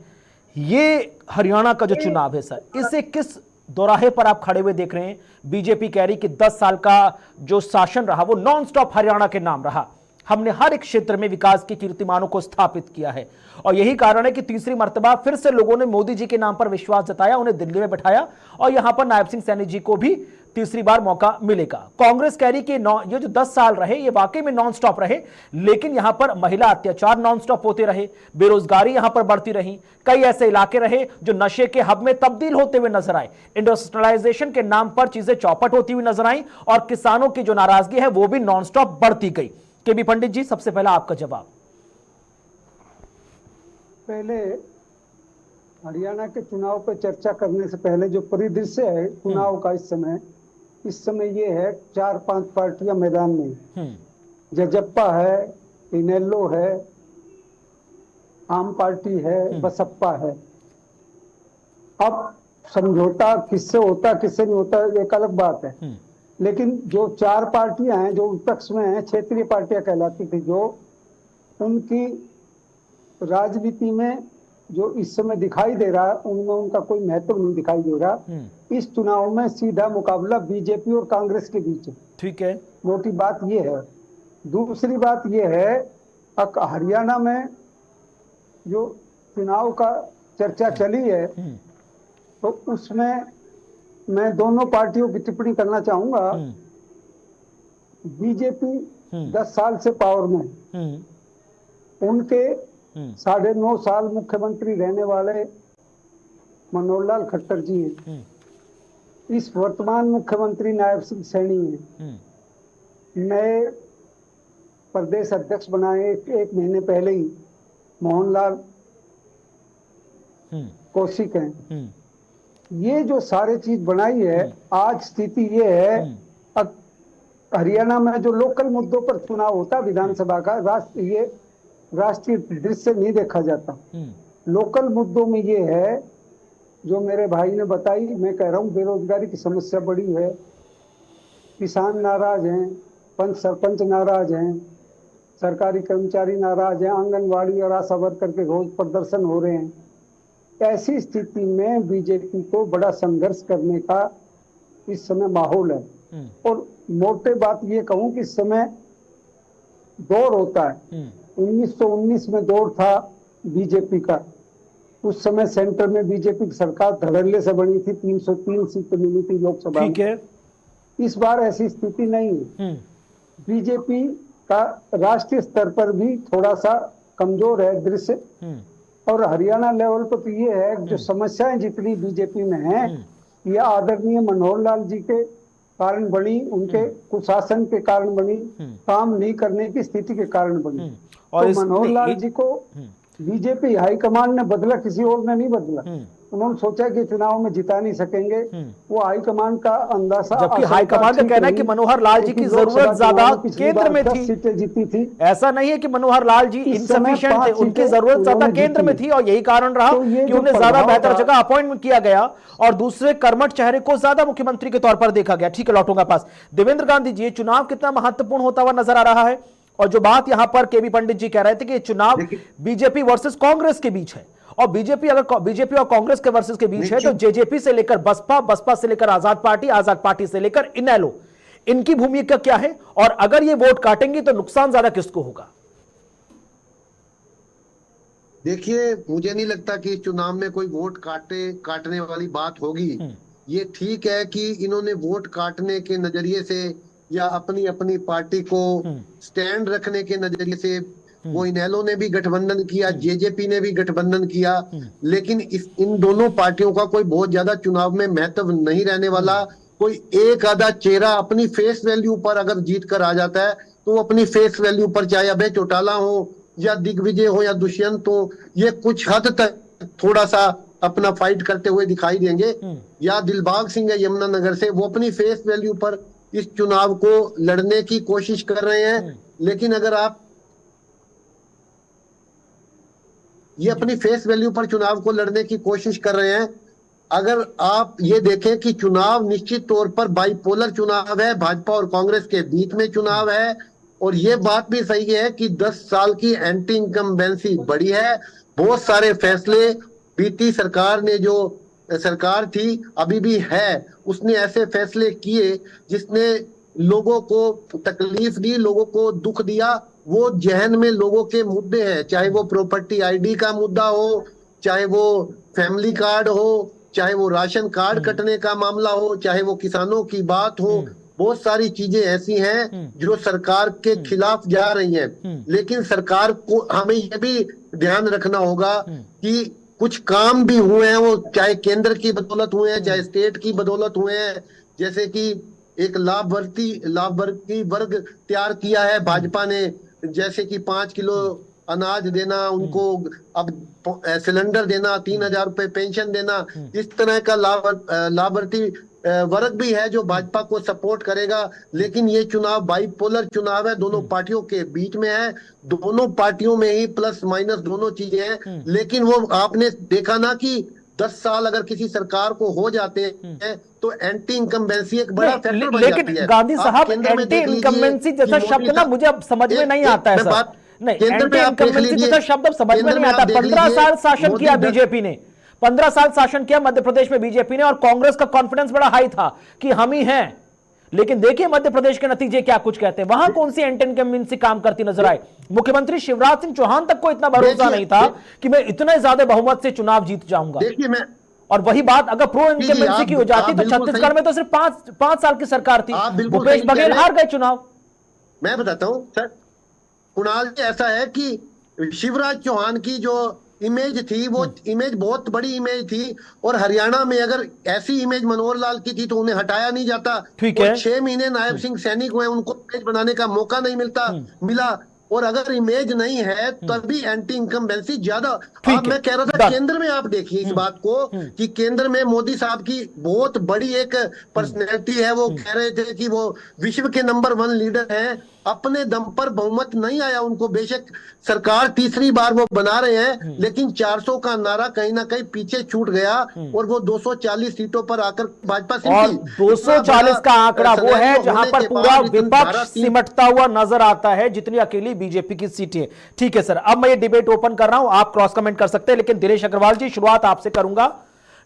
ये हरियाणा का जो चुनाव है सर, इसे किस दोराहे पर आप खड़े हुए देख रहे हैं? बीजेपी कह रही कि 10 साल का जो शासन रहा वो नॉन स्टॉप हरियाणा के नाम रहा, हमने हर एक क्षेत्र में विकास के कीर्तिमानों को स्थापित किया है, और यही कारण है कि तीसरी मर्तबा फिर से लोगों ने मोदी जी के नाम पर विश्वास जताया, उन्हें दिल्ली में बैठाया और यहां पर नायब सिंह सैनी जी को भी तीसरी बार मौका मिलेगा। कांग्रेस कह रही कि ये जो 10 साल रहे ये वाकई में नॉन स्टॉप रहे, लेकिन यहां पर महिला अत्याचार नॉन स्टॉप होते रहे, बेरोजगारी यहां पर बढ़ती रही, कई ऐसे इलाके रहे जो नशे के हब में तब्दील होते हुए नजर आए, इंडस्ट्रियलाइजेशन के नाम पर चीजें चौपट होती हुई नजर आई और किसानों की जो नाराजगी है वो भी नॉन स्टॉप बढ़ती गई। केबी पंडित जी, सबसे पहला आपका जवाब। पहले हरियाणा के चुनाव पर चर्चा करने से पहले जो परिदृश्य है चुनाव का इस समय ये है 4-5 पार्टियां मैदान में, जजप्पा है, इनेलो है, आम पार्टी है, बसपा है। अब समझौता किससे होता किससे नहीं होता एक अलग बात है, लेकिन जो 4 पार्टियां हैं जो विपक्ष में हैं, क्षेत्रीय पार्टियां कहलाती थी, जो उनकी राजनीति में जो इस समय दिखाई दे रहा है उनमें उनका कोई महत्व नहीं दिखाई दे रहा। इस चुनाव में सीधा मुकाबला बीजेपी और कांग्रेस के बीच है। ठीक है, मोटी बात यह है। दूसरी बात यह है, हरियाणा में जो चुनाव का चर्चा चली है तो उसमें मैं दोनों पार्टियों की टिप्पणी करना चाहूंगा। बीजेपी 10 साल से पावर में, उनके 9.5 साल मुख्यमंत्री रहने वाले मनोहर लाल खट्टर जी हैं। इस वर्तमान मुख्यमंत्री नायब सिंह सैनी हैं। नए प्रदेश अध्यक्ष बनाए एक महीने पहले ही मोहनलाल कौशिक हैं। ये जो सारे चीज बनाई है, आज स्थिति ये है, अब हरियाणा में जो लोकल मुद्दों पर चुनाव होता है विधानसभा का, ये राष्ट्रीय दृश्य नहीं देखा जाता। लोकल मुद्दों में ये है जो मेरे भाई ने बताई, मैं कह रहा हूँ बेरोजगारी की समस्या बड़ी है, किसान नाराज हैं, पंच सरपंच नाराज हैं, सरकारी कर्मचारी नाराज हैं, आंगनवाड़ी और आशा वर्कर के रोज प्रदर्शन हो रहे हैं। ऐसी स्थिति में बीजेपी को बड़ा संघर्ष करने का इस समय माहौल है। और मोटे बात ये कहूँ कि इस समय दौर होता है। 1919 में दौर था बीजेपी का, उस समय सेंटर में बीजेपी की सरकार धड़ल्ले से बनी थी, 303 सीटें मिली थी लोकसभा में। ठीक है, इस बार ऐसी स्थिति नहीं है। बीजेपी का राष्ट्रीय स्तर पर भी थोड़ा सा कमजोर है दृश्य, और हरियाणा लेवल पर तो ये है जो समस्याएं जितनी बीजेपी में हैं ये आदरणीय मनोहर लाल जी के कारण बनी, उनके कुशासन के कारण बनी, काम नहीं करने की स्थिति के कारण बनी। और तो मनोहर लाल जी को बीजेपी हाईकमान ने बदला, किसी और ने नहीं बदला। उन्होंने सोचा कि चुनाव में जिता नहीं सकेंगे, वो हाईकमान का अंदाजा, जबकि हाईकमान का कहना है कि मनोहर लाल जी की जरूरत ज्यादा केंद्र में थी। सीटें जीती थी। ऐसा नहीं है कि मनोहर लाल जी इनसफिशिएंट थे, उनकी जरूरत ज्यादा केंद्र में थी और यही कारण रहा कि उन्हें ज्यादा बेहतर जगह अपॉइंटमेंट किया गया और दूसरे कर्मठ चेहरे को ज्यादा मुख्यमंत्री के तौर पर देखा गया। ठीक है, लौटूंगा पास। देवेंद्र गांधी जी, चुनाव कितना महत्वपूर्ण होता हुआ नजर आ रहा है? और जो बात यहां पर केबी पंडित जी कह रहे थे कि चुनाव बीजेपी वर्सेस कांग्रेस के बीच है, और बीजेपी और कांग्रेस के वर्सेस के बीच है, तो जेजेपी से लेकर बसपा, बसपा से लेकर आजाद पार्टी से लेकर इनेलो, इनकी भूमिका क्या है? और अगर ये वोट काटेंगे तो नुकसान ज्यादा किसको होगा? देखिए, मुझे नहीं लगता कि इस चुनाव में कोई वोट काटने वाली बात होगी। ये ठीक है कि इन्होंने वोट काटने के नजरिए से या अपनी अपनी पार्टी को स्टैंड रखने के नजरिए से वो इनेलो ने भी गठबंधन किया, जेजेपी ने भी गठबंधन किया, लेकिन इन दोनों पार्टियों का कोई बहुत ज्यादा चुनाव में महत्व नहीं रहने वाला। कोई एक आधा चेहरा अपनी फेस वैल्यू पर अगर जीत कर आ जाता है तो वो अपनी फेस वैल्यू पर, चाहे अभय चौटाला हो या दिग्विजय हो या दुष्यंत हो, ये कुछ हद तक थोड़ा सा अपना फाइट करते हुए दिखाई देंगे। या दिलबाग सिंह है यमुनानगर से, वो अपनी फेस वैल्यू पर इस चुनाव को लड़ने की कोशिश कर रहे हैं। लेकिन अगर आप ये अपनी फेस वैल्यू पर चुनाव को लड़ने की कोशिश कर रहे हैं, अगर आप ये देखें कि चुनाव निश्चित तौर पर बाइपोलर चुनाव है, भाजपा और कांग्रेस के बीच में चुनाव है। और ये बात भी सही है कि 10 साल की एंटी इनकम्बेंसी बड़ी है। बहुत सारे फैसले बीती सरकार ने, जो सरकार थी अभी भी है, उसने ऐसे फैसले किए जिसने लोगों को तकलीफ दी, लोगों को दुख दिया। वो जहन में लोगों के मुद्दे हैं, चाहे वो प्रॉपर्टी आईडी का मुद्दा हो, चाहे वो फैमिली कार्ड हो, चाहे वो राशन कार्ड कटने का मामला हो, चाहे वो किसानों की बात हो, बहुत सारी चीजें ऐसी हैं जो सरकार के खिलाफ जा रही हैं। लेकिन सरकार को हमें यह भी ध्यान रखना होगा कि कुछ काम भी हुए हैं, वो चाहे केंद्र की बदौलत हुए हैं, चाहे स्टेट की बदौलत हुए हैं। जैसे कि एक लाभार्थी वर्ग तैयार किया है भाजपा ने, जैसे कि 5 किलो अनाज देना उनको, अब सिलेंडर देना, 3,000 रुपए पेंशन देना, इस तरह का लाभार्थी वर्ग भी है जो भाजपा को सपोर्ट करेगा। लेकिन ये चुनाव बाइपोलर चुनाव है, दोनों पार्टियों के बीच में है, दोनों पार्टियों में ही प्लस माइनस दोनों चीजें हैं। लेकिन वो आपने देखा ना कि 10 साल अगर किसी सरकार को हो जाते हैं तो एंटी इनकम्बेंसी एक बड़ा फैक्टर बन जाती है। लेकिन गांधी साहब, एंटी इनकम्बेंसी जैसा शब्द ना मुझे अब समझ में नहीं आता है सर। नहीं, एंटी इनकम्बेंसी जैसा शब्द अब समझ में नहीं आता। 15 साल शासन किया बीजेपी ने, 15 साल शासन किया मध्य प्रदेश में बीजेपी ने, और कांग्रेस का कॉन्फिडेंस बड़ा हाई था कि हम ही हैं। लेकिन देखिए मध्य प्रदेश के नतीजे क्या कुछ कहते हैं। वहां कौन सी एंटी इनकम्बेंसी काम करती नजर आई? मुख्यमंत्री शिवराज सिंह चौहान तक को इतना भरोसा नहीं था कि मैं इतने ज्यादा बहुमत से चुनाव जीत जाऊंगा। देखिए मैं, और वही बात अगर प्रो इनकम्बेंसी की हो जाती तो छत्तीसगढ़ में तो सिर्फ 5 साल की सरकार थी, भूपेश बघेल हार गए चुनाव। मैं बताता हूं सर कुणाल जी, ऐसा है कि शिवराज चौहान की जो इमेज थी वो इमेज बहुत बड़ी इमेज थी, और हरियाणा में अगर ऐसी इमेज मनोहर लाल की थी तो उन्हें हटाया नहीं जाता। ठीक है, 6 महीने नायब सिंह सैनी को है, उनको इमेज बनाने का मौका नहीं मिला। और अगर इमेज नहीं है तभी एंटी इनकम्बेंसी ज्यादा। अब मैं कह रहा था केंद्र में आप देखिए इस बात को कि केंद्र में मोदी साहब की बहुत बड़ी एक पर्सनैलिटी है। वो कह रहे थे कि वो विश्व के नंबर 1 लीडर हैं, अपने दम पर बहुमत नहीं आया उनको। बेशक सरकार तीसरी बार वो बना रहे हैं, लेकिन 400 का नारा कहीं ना कहीं पीछे छूट गया और वो 240 सीटों पर आकर भाजपा और 240 का आंकड़ा वो है जहां पर पूरा विपक्ष सिमटता हुआ नजर आता है, जितनी अकेली बीजेपी की सीटें। ठीक है सर, अब मैं ये डिबेट ओपन कर रहा हूं, आप क्रॉस कमेंट कर सकते हैं, लेकिन दिनेश अग्रवाल जी शुरुआत आपसे करूंगा।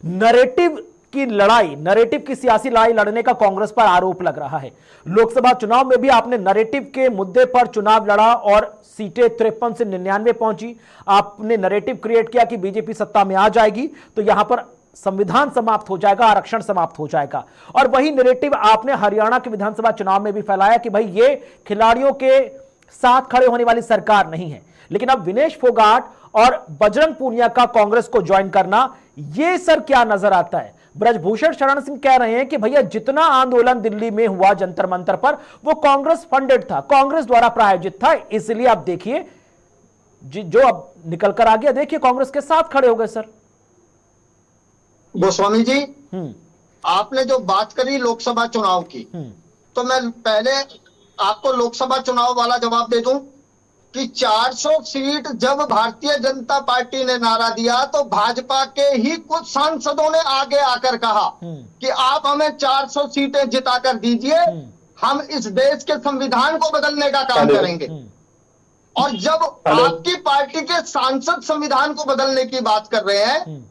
नैरेटिव की लड़ाई, नैरेटिव की सियासी लड़ाई लड़ने का कांग्रेस पर आरोप लग रहा है। लोकसभा चुनाव में भी आपने नैरेटिव के मुद्दे पर चुनाव लड़ा और सीटें 53 से 99 पहुंची। आपने नैरेटिव क्रिएट किया कि बीजेपी सत्ता में आ जाएगी तो यहां पर संविधान समाप्त हो जाएगा, आरक्षण समाप्त हो जाएगा। और वही नैरेटिव आपने हरियाणा के विधानसभा चुनाव में भी फैलाया कि भाई ये खिलाड़ियों के साथ खड़े होने वाली सरकार नहीं है। लेकिन अब विनेश फोगाट और बजरंग पूनिया का कांग्रेस को ज्वाइन करना, ये सर क्या नजर आता है? ब्रजभूषण शरण सिंह कह रहे हैं कि भैया जितना आंदोलन दिल्ली में हुआ जंतर मंतर पर वो कांग्रेस फंडेड था, कांग्रेस द्वारा प्रायोजित था, इसलिए आप देखिए जो अब निकल कर आ गया, देखिए कांग्रेस के साथ खड़े हो गए। सर गोस्वामी जी, आपने जो बात करी लोकसभा चुनाव की, तो मैं पहले आपको लोकसभा चुनाव वाला जवाब दे दूं कि 400 सीट जब भारतीय जनता पार्टी ने नारा दिया तो भाजपा के ही कुछ सांसदों ने आगे आकर कहा कि आप हमें 400 सीटें जिताकर दीजिए, हम इस देश के संविधान को बदलने का काम करेंगे। और जब आपकी पार्टी के सांसद संविधान को बदलने की बात कर रहे हैं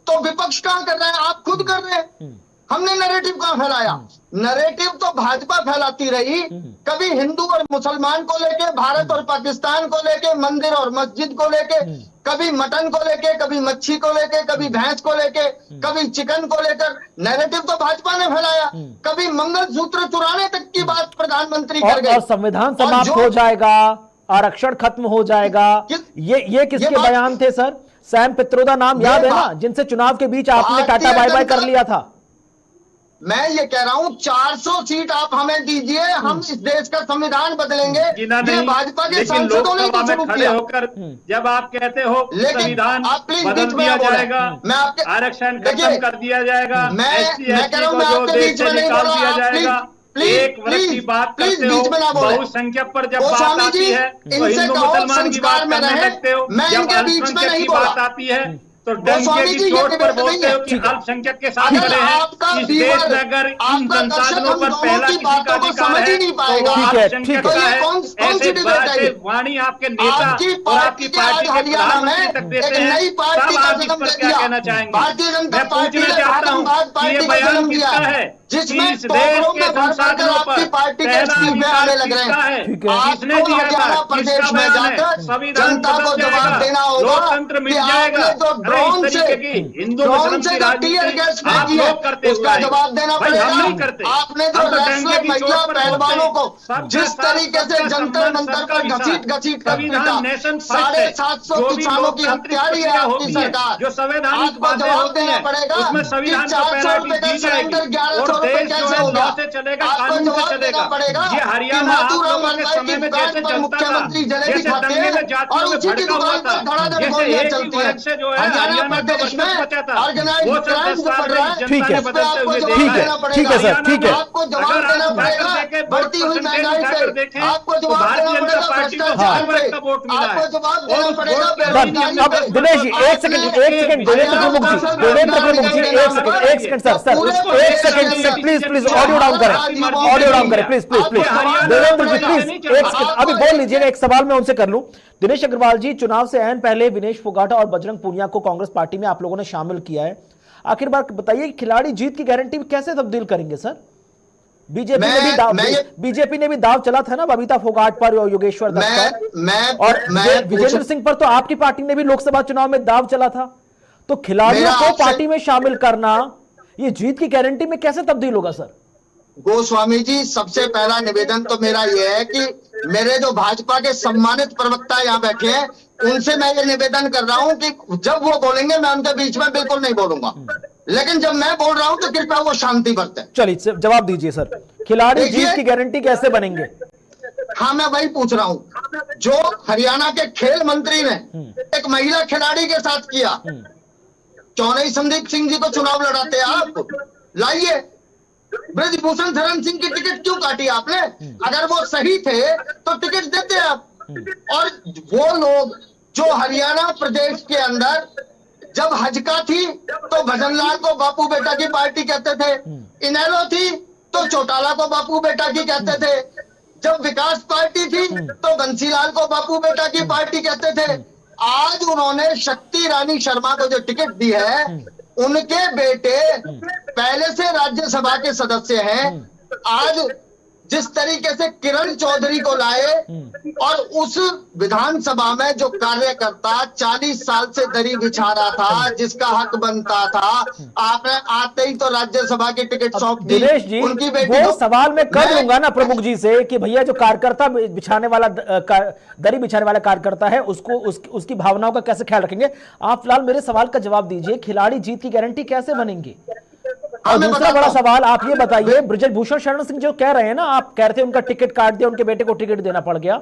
तो विपक्ष कहां कर रहा है? आप खुद कर रहे हैं। हमने नैरेटिव कहां फैलाया? नैरेटिव तो भाजपा फैलाती रही, कभी हिंदू और मुसलमान को लेके, भारत और पाकिस्तान को लेके, मंदिर और मस्जिद को लेके, कभी मटन को लेके, कभी मच्छी को लेके, कभी भैंस को लेके, कभी चिकन को लेकर नैरेटिव तो भाजपा ने फैलाया। कभी मंगलसूत्र चुराने तक की बात प्रधानमंत्री कर गए। और संविधान समाप्त हो जाएगा, आरक्षण खत्म हो जाएगा, ये किसके बयान थे सर? सैम पित्रोदा नाम याद है ना, जिनसे चुनाव के बीच आपने टाटा बाय बाय कर लिया था। मैं ये कह रहा हूं 400 सीट आप हमें दीजिए, हम इस देश का संविधान बदलेंगे। ये भाजपा के सांसदों ने तो शुरू किया। होकर जब आप कहते हो संविधान बदल दिया जाएगा, मैं आपके आरक्षण खत्म कर दिया जाएगा, मैं कह रहा हूं मैं आपके बीच में नहीं बोल रहा। एक वर्ष की बात करते हो, बहुसंख्यक पर जब बात आती है तो हिंदू मुसलमान की बात करने लगते हो, जब अल्पसंख्यक की बात आती है तो डंके की चोट पर बोलते हो कि अल्पसंख्यक के साथ खड़े हैं। इस देश में अगर इन संसाधनों पर पहला किसी का अधिकार है तो अल्पसंख्यक का है। ऐसे बड़े वाणी आपके नेता और आपकी पार्टी के प्रधानमंत्री तक देते हैं, तब आप इस पर क्या कहना चाहेंगे? मैं पूछना चाहता हूँ कि ये बयान किसका है? जिसमें इस देश के संसाधनों पर पहला अधिकार किसका है? किसने दिया था? किसका बयान है? संविधान बदल जाएगा, लोकतंत्र मिल जाएगा। रहे हैं इस तरीके की हिंदू मुस्लिम की राजनीति आप लोग करते हुए उसका जवाब देना भाई, पड़ेगा। हम नहीं करते। आपने जो हम तो रेसलर डंके की महिला चोट पर पहलवानों को सबका जिस साथ, तरीके से सबका जंतर सम्मान, मंतर सबका पर विकास, घसीट कर संविधान पीटा, नेशन फर्स्ट है। 750 जो भी किसानों की लोकतांत्रिक हत्या है प्रक्रिया आपकी होती है, सरकार। जो संवैधानिक आपको बातें जवाब होती देना हैं, पड़ेगा उसमें कि संविधान को 400 प्रायोरिटी रुपए का दी जाएगी सिलेंडर 1100 और रुपए देश जो कैसे है होगा? लॉ से चलेगा, आपको कानून से जवाब देना चलेगा। पड़ेगा ये कि हरियाणा आप माधुराम लोगों के मालवाई समय की में दुकान जैसे पर चलता था, मुख्यमंत्री जलेबी जैसे खाते दंगे में हैं जातियों और में उसी की भड़का हुआ दुकान था, पर धड़ाधड़ जैसे गोलियां एक ही चलती हैं। वर्ग से जो है हरियाणा हरियाणा का प्रदेश में वर्चस्व बचा था, ऑर्गेनाइज्ड वो सब क्राइम 10 जो साल बढ़ में रहा है, जनता ठीक ने है, उस पे बदलते आपको हुए जवाब ठीक है, देना देखा। ठीक है सर, पड़ेगा। ठीक है। आपको जवाब अगर देना आप पड़ेगा उठाकर देखें, बढ़ती हुई परसेंटेज महंगाई उठाकर पे, देखें, आपको तो जवाब भारतीय देना जनता पड़ेगा पार्टी को भ्रष्टाचार 4 पे, वर्ग का वोट मिला है आपको जवाब और देना उस पड़ेगा वोट की डन। अवधि हमने अब 10 दिनेश जी वर्षों एक सेकंड देवेंद्र प्रमुख जी, देवेंद्र प्रमुख जी एक सेकंड सर सर एक second please please audio down करें, ऑडियो डाउन करें please please please. Devendra ji please एक सेकंड अभी बोल लीजिएगा, एक सवाल मैं उनसे कर लूं। दिनेश अग्रवाल जी, चुनाव से ऐन पहले विनेश फोगाटा और बजरंग पूनिया को कांग्रेस पार्टी में आप लोगों ने शामिल किया है। आखिर बार बताइए, खिलाड़ी जीत की गारंटी कैसे तब्दील करेंगे सर? बीजेपी ने भी दाव चला था ना बबीता फोगाट पर और योगेश्वर दत्त पर, और विजेंद्र सिंह पर तो आपकी पार्टी ने भी लोकसभा चुनाव में दाव चला था। तो खिलाड़ियों को पार्टी में शामिल करना ये जीत की गारंटी में कैसे तब्दील होगा सर? गोस्वामी जी, सबसे पहला निवेदन तो मेरा यह है कि मेरे जो भाजपा के सम्मानित प्रवक्ता यहाँ बैठे हैं उनसे मैं ये निवेदन कर रहा हूं कि जब वो बोलेंगे मैं उनके बीच में बिल्कुल नहीं बोलूंगा, लेकिन जब मैं बोल रहा हूं तो कृपया वो शांति बरतें। चलिए जवाब दीजिए सर, खिलाड़ी जीत की गारंटी कैसे बनेंगे? हाँ, मैं वही पूछ रहा हूं जो हरियाणा के खेल मंत्री ने एक महिला खिलाड़ी के साथ किया। क्यों नहीं संदीप सिंह जी को चुनाव लड़ाते आप? लाइए, ब्रजभूषण शरण सिंह की टिकट क्यों काटी आपने? अगर वो सही थे तो टिकट देते आप। और वो लोग जो हरियाणा प्रदेश के अंदर जब हजका थी तो भजनलाल को बापू बेटा की पार्टी कहते थे, इनेलो थी तो चौटाला को बापू बेटा की कहते थे, जब विकास पार्टी थी तो बंसीलाल को बापू बेटा की पार्टी कहते थे। आज उन्होंने शक्ति रानी शर्मा को जो टिकट दी है, उनके बेटे पहले से राज्यसभा के सदस्य हैं। आज जिस तरीके से किरण चौधरी को लाए और उस विधानसभा में जो कार्यकर्ता 40 साल से दरी बिछा रहा था, जिसका हक बनता था, आपने आते ही तो राज्यसभा की टिकट सौंप दी। दिनेश जी, उनकी बेटी वो सवाल मैं कर लूंगा ना प्रमुख जी से कि भैया जो कार्यकर्ता बिछाने वाला दरी बिछाने वाला कार्यकर्ता है उसकी भावनाओं का कैसे ख्याल रखेंगे। आप फिलहाल मेरे सवाल का जवाब दीजिए, खिलाड़ी जीत की गारंटी कैसे बनेंगी? और दूसरा बड़ा सवाल आप ये बताइए, ब्रजभूषण शरण सिंह जो कह रहे हैं ना, आप कह रहे थे उनका टिकट काट दिया, उनके बेटे को टिकट देना पड़ गया,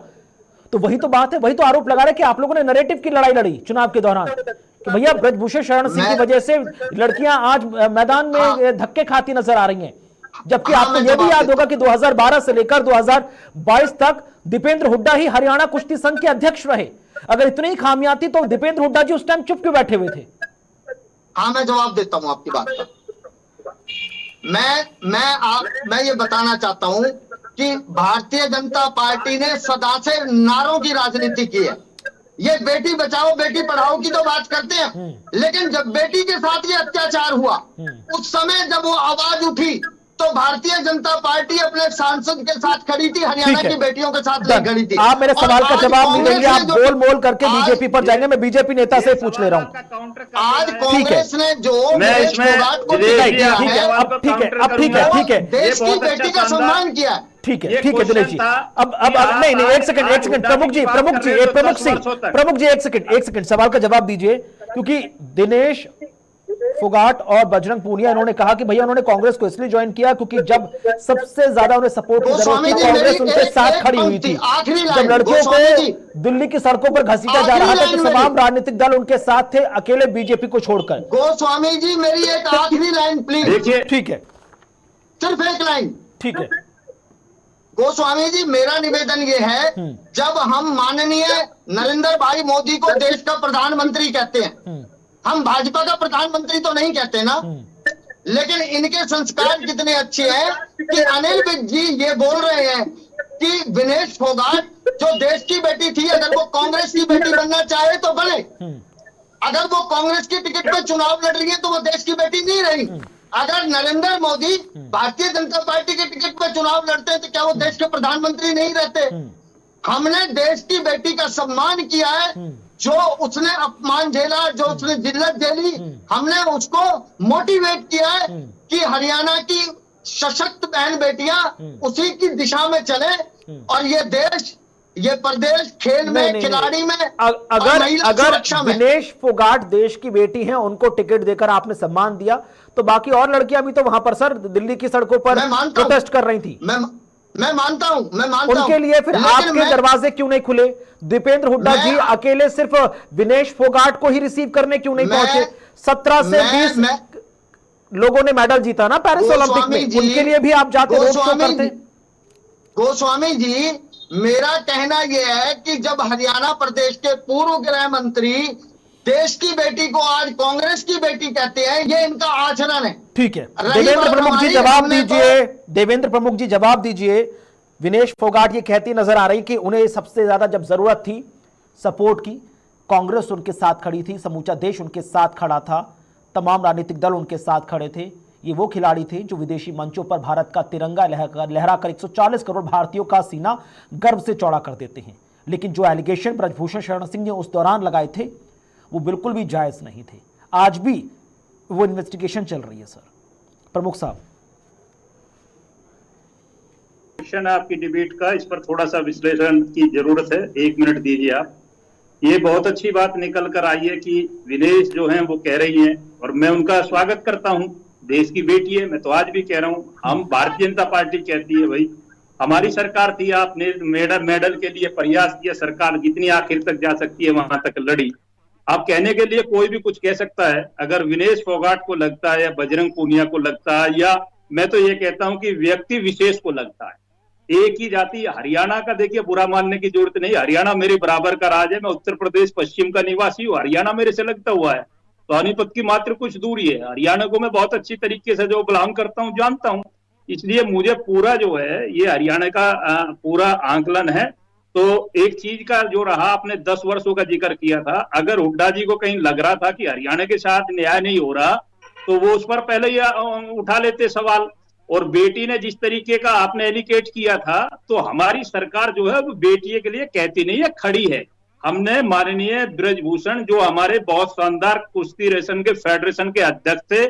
तो वही तो बात है, वही तो आरोप लगा रहे कि आप लोगों ने नैरेटिव की लड़ाई लड़ी चुनाव के दौरान कि भैया ब्रजभूषण शरण सिंह की वजह से लड़कियां आज मैदान में धक्के खाती नजर आ रही हैं। जबकि आपको यह भी याद होगा कि 2012 से लेकर 2022 तक दीपेंद्र हुड्डा ही हरियाणा कुश्ती संघ के अध्यक्ष रहे। अगर इतनी ही खामियां थी तो दीपेंद्र हुड्डा जी उस टाइम चुप क्यों बैठे हुए थे? हाँ, मैं जवाब देता हूं आपकी बात का। मैं ये बताना चाहता हूं कि भारतीय जनता पार्टी ने सदा से नारों की राजनीति की है। ये बेटी बचाओ बेटी पढ़ाओ की तो बात करते हैं, लेकिन जब बेटी के साथ ये अत्याचार हुआ, उस समय जब वो आवाज उठी तो भारतीय जनता पार्टी अपने सांसद के साथ खड़ी थी, हरियाणा की बेटियों के साथ नहीं खड़ी थी। आप मेरे सवाल का जवाब नहीं देंगे, आप बोल बोल करके बीजेपी पर जाएंगे। मैं बीजेपी नेता से पूछ ले रहा हूं। आज कांग्रेस ने जो देश की बेटी का सम्मान किया। ठीक है दिनेश जी, अब नहीं एक सेकंड प्रमुख जी एक सेकंड सवाल का जवाब दीजिए, क्योंकि दिनेश फोगाट और बजरंग पूनिया इन्होंने कहा कि भैया उन्होंने कांग्रेस को इसलिए ज्वाइन किया क्योंकि जब सबसे ज्यादा उन्हें सपोर्ट की जरूरत थी कांग्रेस उनके साथ खड़ी हुई थी। जब लड़कियों को दिल्ली की सड़कों पर घसीटा जा रहा था तो तमाम राजनीतिक दल उनके साथ थे, अकेले बीजेपी को छोड़कर। गोस्वामी जी, मेरी एक आखिरी लाइन प्लीज। ठीक है, सिर्फ एक लाइन। ठीक है गोस्वामी जी, मेरा निवेदन ये है, जब हम माननीय नरेंद्र भाई मोदी को देश का प्रधानमंत्री कहते हैं, हम भाजपा का प्रधानमंत्री तो नहीं कहते ना, लेकिन इनके संस्कार कितने अच्छे हैं कि अनिल विज जी ये बोल रहे हैं कि विनेश फोगाट जो देश की बेटी थी, अगर वो कांग्रेस की बेटी बनना चाहे तो बने। अगर वो कांग्रेस की टिकट पे चुनाव लड़ रही है तो वो देश की बेटी नहीं रही। अगर नरेंद्र मोदी भारतीय जनता पार्टी के टिकट पे चुनाव लड़ते हैं तो क्या वो देश के प्रधानमंत्री नहीं रहते? हमने देश की बेटी का सम्मान किया है जो उसने अपमान झेला, जो उसने जिल्लत झेली, हमने उसको मोटिवेट किया है कि हरियाणा की सशक्त बहन बेटियां उसी की दिशा में चले और ये देश, ये प्रदेश खेल में, खिलाड़ी में, अगर विनेश फोगाट देश की बेटी हैं, उनको टिकट देकर आपने सम्मान दिया, तो बाकी और लड़कियां भी तो वहां पर सर दिल्ली की सड़कों पर प्रोटेस्ट कर रही थी। मैं मानता हूं उनके लिए फिर आपके दरवाजे क्यों नहीं खुले? दीपेंद्र हुड्डा जी अकेले सिर्फ विनेश फोगाट को ही रिसीव करने क्यों नहीं पहुंचे? 17 से 20 लोगों ने मेडल जीता ना पेरिस ओलंपिक में, उनके लिए भी आप जाते रोड शो करते। गोस्वामी जी, मेरा कहना यह है कि जब हरियाणा प्रदेश के पूर्व गृह मंत्री देश की बेटी को आज कांग्रेस की बेटी कहते हैं, ये इनका आचरण है। ठीक है, देवेंद्र प्रमुख जी जवाब दीजिए। देवेंद्र प्रमुख जी जवाब दीजिए। विनेश फोगाट ये कहती नजर आ रही कि उन्हें सबसे ज्यादा जब जरूरत थी सपोर्ट की, कांग्रेस उनके साथ खड़ी थी, समूचा देश उनके साथ खड़ा था, तमाम राजनीतिक दल उनके साथ खड़े थे। ये वो खिलाड़ी थे जो विदेशी मंचों पर भारत का तिरंगा लहराकर 140 करोड़ भारतीयों का सीना गर्व से चौड़ा कर देते हैं। लेकिन जो एलिगेशन ब्रजभूषण शरण सिंह ने उस दौरान लगाए थे वो बिल्कुल भी जायज नहीं थे। आज भी वो इन्वेस्टिगेशन चल रही है। सर प्रमुख साहब, आपकी डिबेट का इस पर थोड़ा सा विश्लेषण की जरूरत है, 1 मिनट दीजिए आप। ये बहुत अच्छी बात निकल कर आई है कि विदेश जो है वो कह रही हैं, और मैं उनका स्वागत करता हूं। देश की बेटी है, मैं तो आज भी कह रहा हूं, हम भारतीय जनता पार्टी कहती है भाई हमारी सरकार थी, आपने मेडल के लिए प्रयास किया, सरकार जितनी आखिर तक जा सकती है वहां तक लड़ी। आप कहने के लिए कोई भी कुछ कह सकता है। अगर विनेश फोगाट को लगता है या बजरंग पूनिया को लगता है, या मैं तो ये कहता हूं कि व्यक्ति विशेष को लगता है, एक ही जाति हरियाणा का, देखिए बुरा मानने की जरूरत नहीं, हरियाणा मेरे बराबर का राज है, मैं उत्तर प्रदेश पश्चिम का निवासी हूँ, हरियाणा मेरे से लगता हुआ है, सोनीपत की मात्र कुछ दूरी है। हरियाणा को मैं बहुत अच्छी तरीके से जो बिलोंग करता हूँ जानता हूँ, इसलिए मुझे पूरा जो है ये हरियाणा का पूरा आंकलन है। तो एक चीज का जो रहा, आपने 10 वर्षों का जिक्र किया था, अगर हुड्डा जी को कहीं लग रहा था कि हरियाणा के साथ न्याय नहीं हो रहा तो वो उस पर पहले ही उठा लेते सवाल। और बेटी ने जिस तरीके का आपने एलिकेट किया था, तो हमारी सरकार जो है वो बेटी के लिए कहती नहीं है, खड़ी है। हमने माननीय ब्रजभूषण जो हमारे बहुत शानदार कुश्ती रेशन के फेडरेशन के अध्यक्ष थे,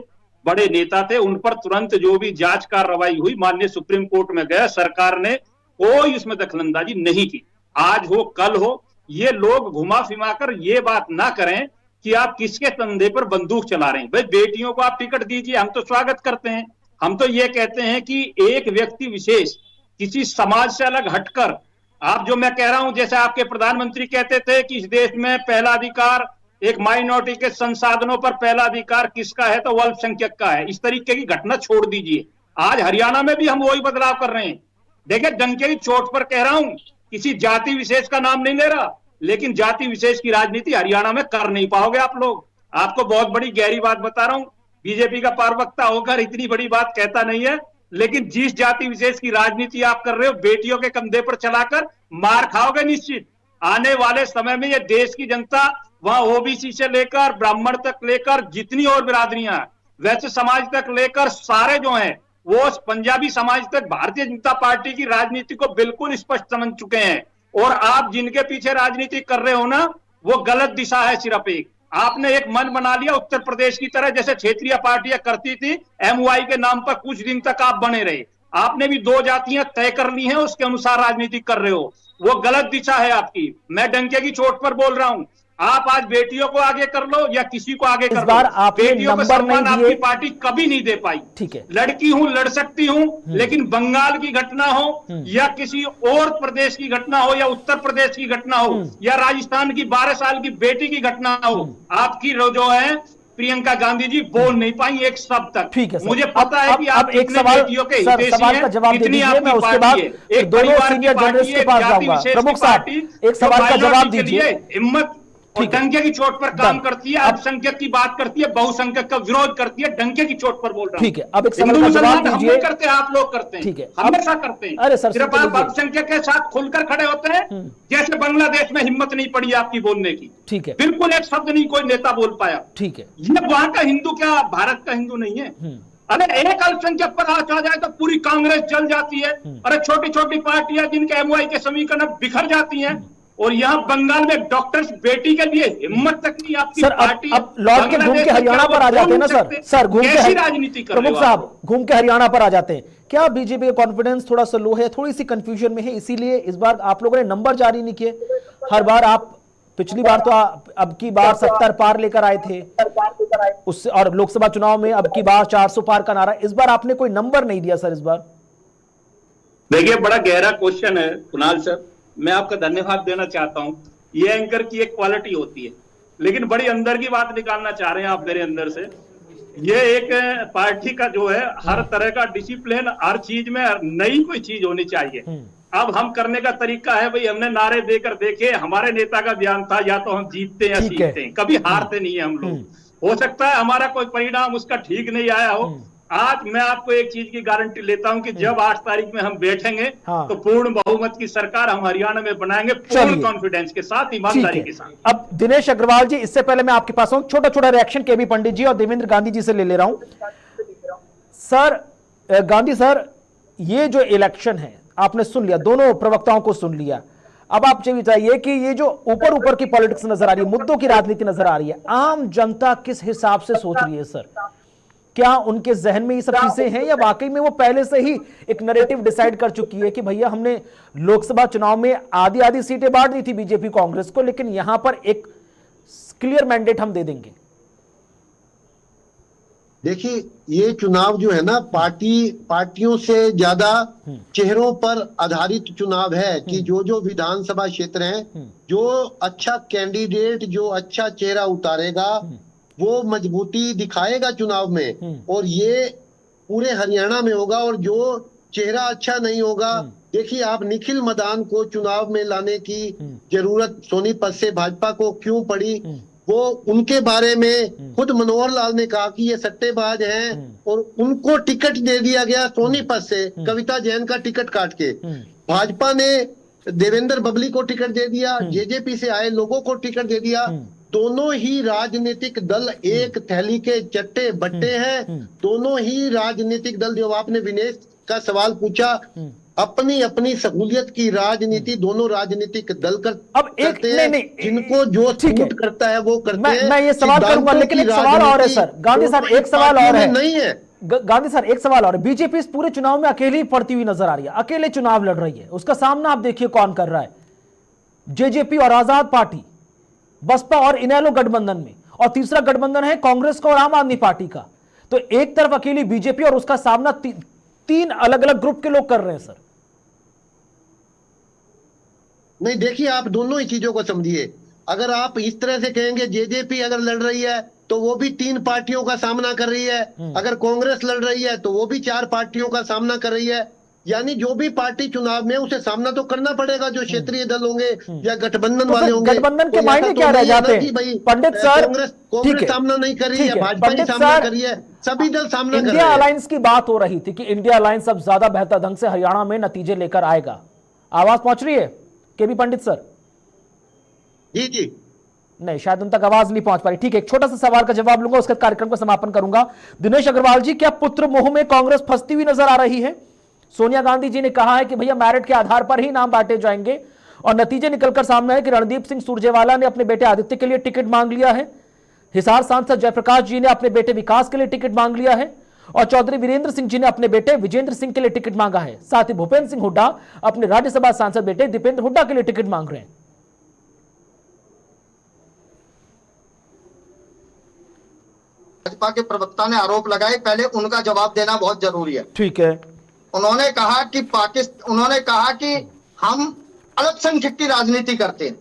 बड़े नेता थे, उन पर तुरंत जो भी जांच कार्रवाई हुई माननीय सुप्रीम कोर्ट में गया, सरकार ने कोई इसमें दखलंदाजी नहीं की। आज हो कल हो, ये लोग घुमा फिमा कर ये बात ना करें कि आप किसके कंधे पर बंदूक चला रहे हैं। भाई बेटियों को आप टिकट दीजिए, हम तो स्वागत करते हैं। हम तो ये कहते हैं कि एक व्यक्ति विशेष किसी समाज से अलग हटकर, आप जो मैं कह रहा हूं, जैसे आपके प्रधानमंत्री कहते थे कि इस देश में पहला अधिकार एक माइनॉरिटी के संसाधनों पर पहला अधिकार किसका है, तो अल्पसंख्यक का है। इस तरीके की घटना छोड़ दीजिए। आज हरियाणा में भी हम वही बदलाव कर रहे हैं। देखिए, डंके की चोट पर कह रहा हूं, किसी जाति विशेष का नाम नहीं ले रहा, लेकिन जाति विशेष की राजनीति हरियाणा में कर नहीं पाओगे आप लोग। आपको बहुत बड़ी गहरी बात बता रहा हूं, बीजेपी का प्रवक्ता होकर इतनी बड़ी बात कहता नहीं है, लेकिन जिस जाति विशेष की राजनीति आप कर रहे हो, बेटियों के कंधे पर चलाकर मार खाओगे निश्चित। आने वाले समय में ये देश की जनता, वहां ओबीसी से लेकर ब्राह्मण तक लेकर जितनी और बिरादरियां, वैसे समाज तक लेकर सारे जो हैं, वो पंजाबी समाज तक भारतीय जनता पार्टी की राजनीति को बिल्कुल स्पष्ट समझ चुके हैं। और आप जिनके पीछे राजनीति कर रहे हो ना, वो गलत दिशा है। सिर्फ एक आपने एक मन बना लिया उत्तर प्रदेश की तरह, जैसे क्षेत्रीय पार्टियां करती थी, एमओआई के नाम पर कुछ दिन तक आप बने रहे। आपने भी 2 जातियां तय कर ली हैं, उसके अनुसार राजनीति कर रहे हो, वो गलत दिशा है आपकी। मैं डंके की चोट पर बोल रहा हूं, आप आज बेटियों को आगे कर लो या किसी को आगे कर लो, बेटियों को सम्मान आपकी पार्टी कभी नहीं दे पाई। ठीक है, लड़की हूं, लड़ सकती हूं, लेकिन बंगाल की घटना हो या किसी और प्रदेश की घटना हो या उत्तर प्रदेश की घटना हो या राजस्थान की 12 साल की बेटी की घटना हो, आपकी जो है प्रियंका गांधी जी बोल नहीं पाई एक शब्द तक। ठीक है, मुझे पता है कि आप एक सवाल का जवाब दे दीजिए, मैं उसके बाद दोनों सीनियर जर्नलिस्ट के पास जाऊंगा। प्रमुख साहब, एक सवाल का जवाब दीजिए। हिम्मत और डंके की चोट पर काम करती है, अल्पसंख्यक की बात करती है, बहुसंख्यक का विरोध करती है, डंके की चोट पर बोल रहा हूं। ठीक है, अब एक सवाल का जवाब दीजिए। करते हैं आप लोग, करते हैं, ठीक है, हमेशा करते हैं। अरे सर, सिर्फ आप अल्पसंख्यक के साथ खुलकर खड़े होते हैं, जैसे बांग्लादेश में हिम्मत नहीं पड़ी आपकी बोलने की। ठीक है, बिल्कुल एक शब्द नहीं कोई नेता बोल पाया। ठीक है, ये वहां का हिंदू क्या भारत का हिंदू नहीं है? अरे एक अल्पसंख्यक पर हाथ आ जाए तो पूरी कांग्रेस जल जाती है। अरे छोटी छोटी पार्टियां जिनके एमओआई के समीकरण बिखर जाती हैं। और यहाँ बंगाल में डॉक्टर्स बेटी के लिए हिम्मत तक नहीं आपकी सर पार्टी। अब लौट के घूम के हरियाणा पर आ जाते हैं ना सर घूम के राजनीति कर प्रमुख साहब घूम के हरियाणा पर आ जाते हैं। क्या बीजेपी का कॉन्फिडेंस थोड़ा सा लो है, थोड़ी सी कंफ्यूजन में है, इसीलिए इस बार आप लोगों ने नंबर जारी नहीं किए? हर बार आप, पिछली बार तो अब की बार 70 पार लेकर आए थे उससे, और लोकसभा चुनाव में अब की बार 400 पार का नारा, इस बार आपने कोई नंबर नहीं दिया सर इस बार। देखिए, बड़ा गहरा क्वेश्चन है कुणाल सर, मैं आपका धन्यवाद देना चाहता हूं। ये एंकर की एक क्वालिटी होती है, लेकिन बड़ी अंदर की बात निकालना चाह रहे हैं आप मेरे अंदर से। ये एक पार्टी का जो है हर तरह का डिसिप्लिन, हर चीज में नई कोई चीज होनी चाहिए। अब हम करने का तरीका है भाई, हमने नारे देकर देखे, हमारे नेता का ध्यान था या तो हम जीतते हैं या सीखते हैं, कभी हारते नहीं है हम लोग। हो सकता है हमारा कोई परिणाम उसका ठीक नहीं आया हो। आज मैं आपको एक चीज की गारंटी लेता हूं कि जब 8 तारीख में हम बैठेंगे तो पूर्ण बहुमत की सरकार हम हरियाणा में बनाएंगे, पूर्ण कॉन्फिडेंस के साथ, ईमानदारी के साथ। अब दिनेश अग्रवाल जी, इससे पहले मैं आपके पास आऊं, छोटा छोटा रिएक्शन केबी पंडित जी और देवेंद्र गांधी जी से ले रहा हूं। सर गांधी सर, ये जो इलेक्शन है आपने सुन लिया, दोनों प्रवक्ताओं को सुन लिया, अब आप ये बताइए कि ये जो ऊपर ऊपर की पॉलिटिक्स नजर आ रही है, मुद्दों की राजनीति नजर आ रही है, आम जनता किस हिसाब से सोच रही है सर? क्या उनके जहन में ये सब चीजें हैं, या वाकई में वो पहले से ही एक नैरेटिव डिसाइड कर चुकी है कि भैया हमने लोकसभा चुनाव में आधी आधी सीटें बांट दी थी बीजेपी कांग्रेस को, लेकिन यहां पर एक क्लियर मैंडेट हम दे देंगे? देखिए, ये चुनाव जो है ना, पार्टियों से ज्यादा चेहरों पर आधारित चुनाव है कि जो विधानसभा क्षेत्र हैं, जो अच्छा कैंडिडेट, जो अच्छा चेहरा उतारेगा वो मजबूती दिखाएगा चुनाव में, और ये पूरे हरियाणा में होगा। और जो चेहरा अच्छा नहीं होगा, देखिए आप निखिल मदान को चुनाव में लाने की जरूरत सोनीपत से भाजपा को क्यों पड़ी, वो उनके बारे में खुद मनोहर लाल ने कहा कि ये सट्टेबाज हैं, और उनको टिकट दे दिया गया सोनीपत से, कविता जैन का टिकट काट के। भाजपा ने देवेंद्र बबली को टिकट दे दिया, जेजेपी से आए लोगों को टिकट दे दिया। दोनों ही राजनीतिक दल एक थैली के चट्टे बट्टे हैं। दोनों ही राजनीतिक दल, जो आपने विनेश का सवाल पूछा, अपनी अपनी सहूलियत की राजनीति दोनों राजनीतिक दल करते हैं। जिनको जो सूट करता है वो करते हैं। मैं ये सवाल करूंगा, लेकिन एक सवाल और है सर गांधी सर, एक सवाल और है। नहीं है गांधी सर, एक सवाल और। बीजेपी इस पूरे चुनाव में अकेली ही पड़ती हुई नजर आ रही है, अकेले चुनाव लड़ रही है। उसका सामना आप देखिए कौन कर रहा है, जेजेपी और आजाद पार्टी, बसपा और इनेलो गठबंधन में, और तीसरा गठबंधन है कांग्रेस का और आम आदमी पार्टी का। तो एक तरफ अकेली बीजेपी और उसका सामना तीन अलग अलग ग्रुप के लोग कर रहे हैं सर। नहीं, देखिए आप दोनों ही चीजों को समझिए। अगर आप इस तरह से कहेंगे जेजेपी अगर लड़ रही है तो वो भी 3 पार्टियों का सामना कर रही है, अगर कांग्रेस लड़ रही है तो वो भी 4 पार्टियों का सामना कर रही है। यानी जो भी पार्टी चुनाव में, उसे सामना तो करना पड़ेगा, जो क्षेत्रीय दल होंगे या गठबंधन वाले होंगे। गठबंधन के मायने क्या रह जाते हैं पंडित सर? कांग्रेस सामना नहीं कर रही है, भाजपा नहीं सामना कर रही है, सभी दल सामना कर रहे हैं। इंडिया अलायंस की बात हो रही थी कि इंडिया अलायंस अब ज्यादा बेहतर ढंग से हरियाणा में नतीजे लेकर आएगा, आवाज पहुंच रही है केबी पंडित सर? जी जी, नहीं, शायद उन तक आवाज नहीं पहुंच पा रही। ठीक है, एक छोटा सा सवाल का जवाब लूंगा, उसके कार्यक्रम को समापन करूंगा। दिनेश अग्रवाल जी, क्या पुत्र मोह में कांग्रेस फंसती हुई नजर आ रही है? सोनिया गांधी जी ने कहा है कि भैया मेरिट के आधार पर ही नाम बांटे जाएंगे, और नतीजे निकलकर सामने है कि रणदीप सिंह सुरजेवाला ने अपने बेटे आदित्य के लिए टिकट मांग लिया है, हिसार सांसद जयप्रकाश जी ने अपने बेटे विकास के लिए टिकट मांग लिया है, और चौधरी वीरेंद्र सिंह जी ने अपने बेटे विजेंद्र सिंह के लिए टिकट मांगा है। साथ ही भूपेंद्र सिंह हुड्डा अपने राज्यसभा सांसद बेटे दीपेंद्र हुड्डा के लिए टिकट मांग रहे हैं। भाजपा के प्रवक्ता ने आरोप लगाए, पहले उनका जवाब देना बहुत जरूरी है। ठीक है। उन्होंने कहा कि हम अल्पसंख्यक की राजनीति करते हैं।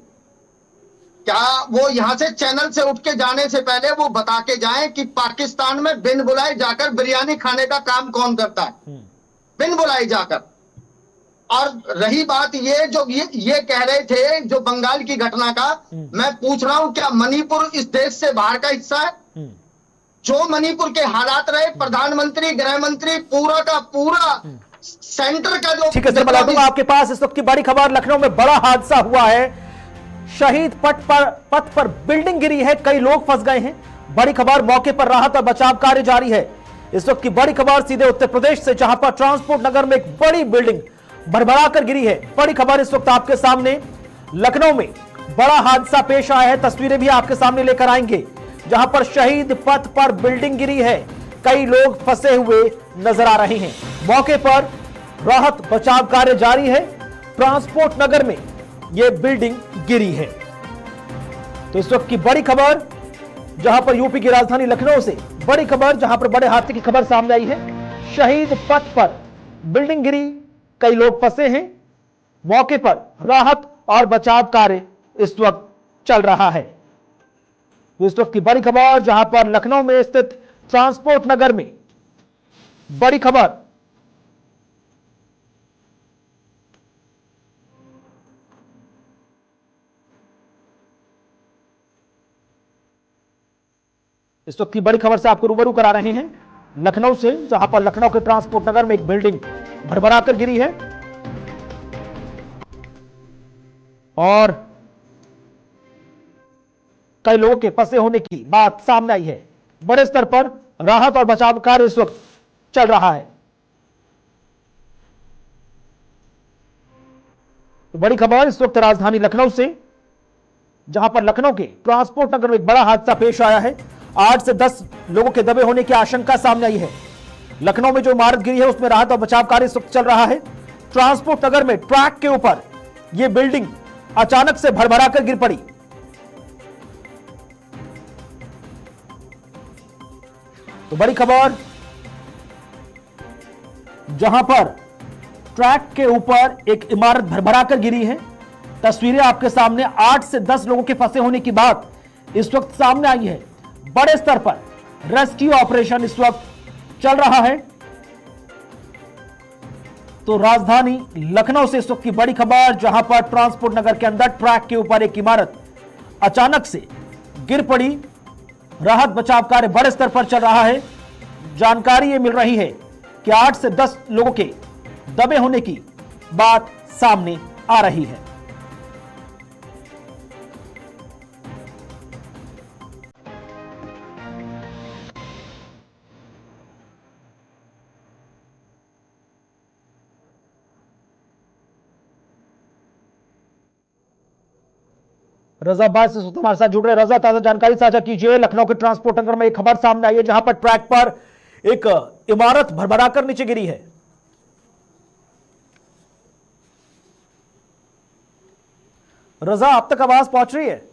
क्या वो यहां से चैनल से उठ के जाने से पहले वो बता के जाएं कि पाकिस्तान में बिन बुलाए जाकर बिरयानी खाने का काम कौन करता है, बिन बुलाए जाकर। और रही बात ये कह रहे थे जो बंगाल की घटना का, मैं पूछ रहा हूं क्या मणिपुर इस देश से बाहर का हिस्सा है? जो मणिपुर के हालात रहे, प्रधानमंत्री, गृह मंत्री, पूरा का पूरा सेंटर का जो। ठीक है सर, मैं लौटूंगा आपके पास। इस वक्त की बड़ी खबर, लखनऊ में बड़ा हादसा हुआ है, शहीद पथ पर बिल्डिंग गिरी है, कई लोग फंस गए हैं। बड़ी खबर, मौके पर राहत और बचाव कार्य जारी है। इस वक्त की बड़ी खबर सीधे उत्तर प्रदेश से, जहां पर ट्रांसपोर्ट नगर में एक बड़ी बिल्डिंग भरभराकर गिरी है। बड़ी खबर इस वक्त आपके सामने, लखनऊ में बड़ा हादसा पेश आया है। तस्वीरें भी आपके सामने लेकर आएंगे, जहां पर शहीद पथ पर बिल्डिंग गिरी है। कई लोग फंसे हुए नजर आ रहे हैं। मौके पर राहत बचाव कार्य जारी है। ट्रांसपोर्ट नगर में यह बिल्डिंग गिरी है। तो इस वक्त की बड़ी खबर, जहां पर यूपी की राजधानी लखनऊ से बड़ी खबर, जहां पर बड़े हादसे की खबर सामने आई है। शहीद पथ पर बिल्डिंग गिरी, कई लोग फंसे हैं। मौके पर राहत और बचाव कार्य इस वक्त चल रहा है। तो इस वक्त की बड़ी खबर, जहां पर लखनऊ में स्थित ट्रांसपोर्ट नगर में बड़ी खबर। इस वक्त की बड़ी खबर से आपको रूबरू करा रहे हैं लखनऊ से, जहां पर लखनऊ के ट्रांसपोर्ट नगर में एक बिल्डिंग भरभराकर गिरी है और कई लोगों के फंसे होने की बात सामने आई है। बड़े स्तर पर राहत और बचाव कार्य इस वक्त चल रहा है। तो बड़ी खबर इस वक्त राजधानी लखनऊ से, जहां पर लखनऊ के ट्रांसपोर्ट नगर में एक बड़ा हादसा पेश आया है। 8 से 10 लोगों के दबे होने की आशंका सामने आई है। लखनऊ में जो इमारत गिरी है उसमें राहत और बचाव कार्य इस वक्त चल रहा है। ट्रांसपोर्ट नगर में ट्रैक के ऊपर यह बिल्डिंग अचानक से भरभराकर गिर पड़ी। तो बड़ी खबर, जहां पर ट्रैक के ऊपर एक इमारत भरभराकर गिरी है। तस्वीरें आपके सामने, 8 से 10 लोगों के फंसे होने की बात इस वक्त सामने आई है। बड़े स्तर पर रेस्क्यू ऑपरेशन इस वक्त चल रहा है। तो राजधानी लखनऊ से इस वक्त की बड़ी खबर, जहां पर ट्रांसपोर्ट नगर के अंदर ट्रैक के ऊपर एक इमारत अचानक से गिर पड़ी। राहत बचाव कार्य बड़े स्तर पर चल रहा है। जानकारी ये मिल रही है कि 8 से 10 लोगों के दबे होने की बात सामने आ रही है। रजा अब्बास हमारे साथ जुड़ रहे। रजा, ताजा जानकारी साझा कीजिए। लखनऊ के ट्रांसपोर्ट नगर में एक खबर सामने आई है, जहां पर ट्रैक पर एक इमारत भरभराकर नीचे गिरी है। रजा, आप तक आवाज पहुंच रही है?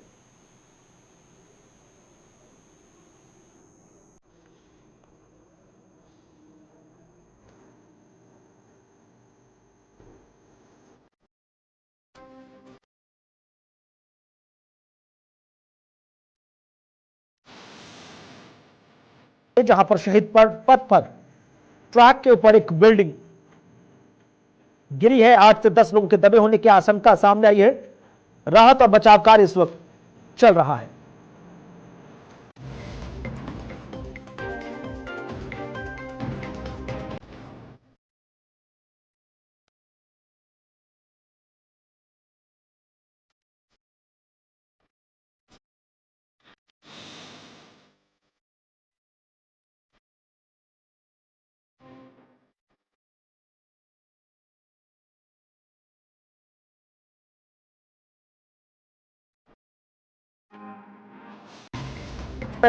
जहां पर शहीद पथ पर ट्रैक के ऊपर एक बिल्डिंग गिरी है। 8 से 10 लोगों के दबे होने की आशंका सामने आई है। राहत और बचाव कार्य इस वक्त चल रहा है।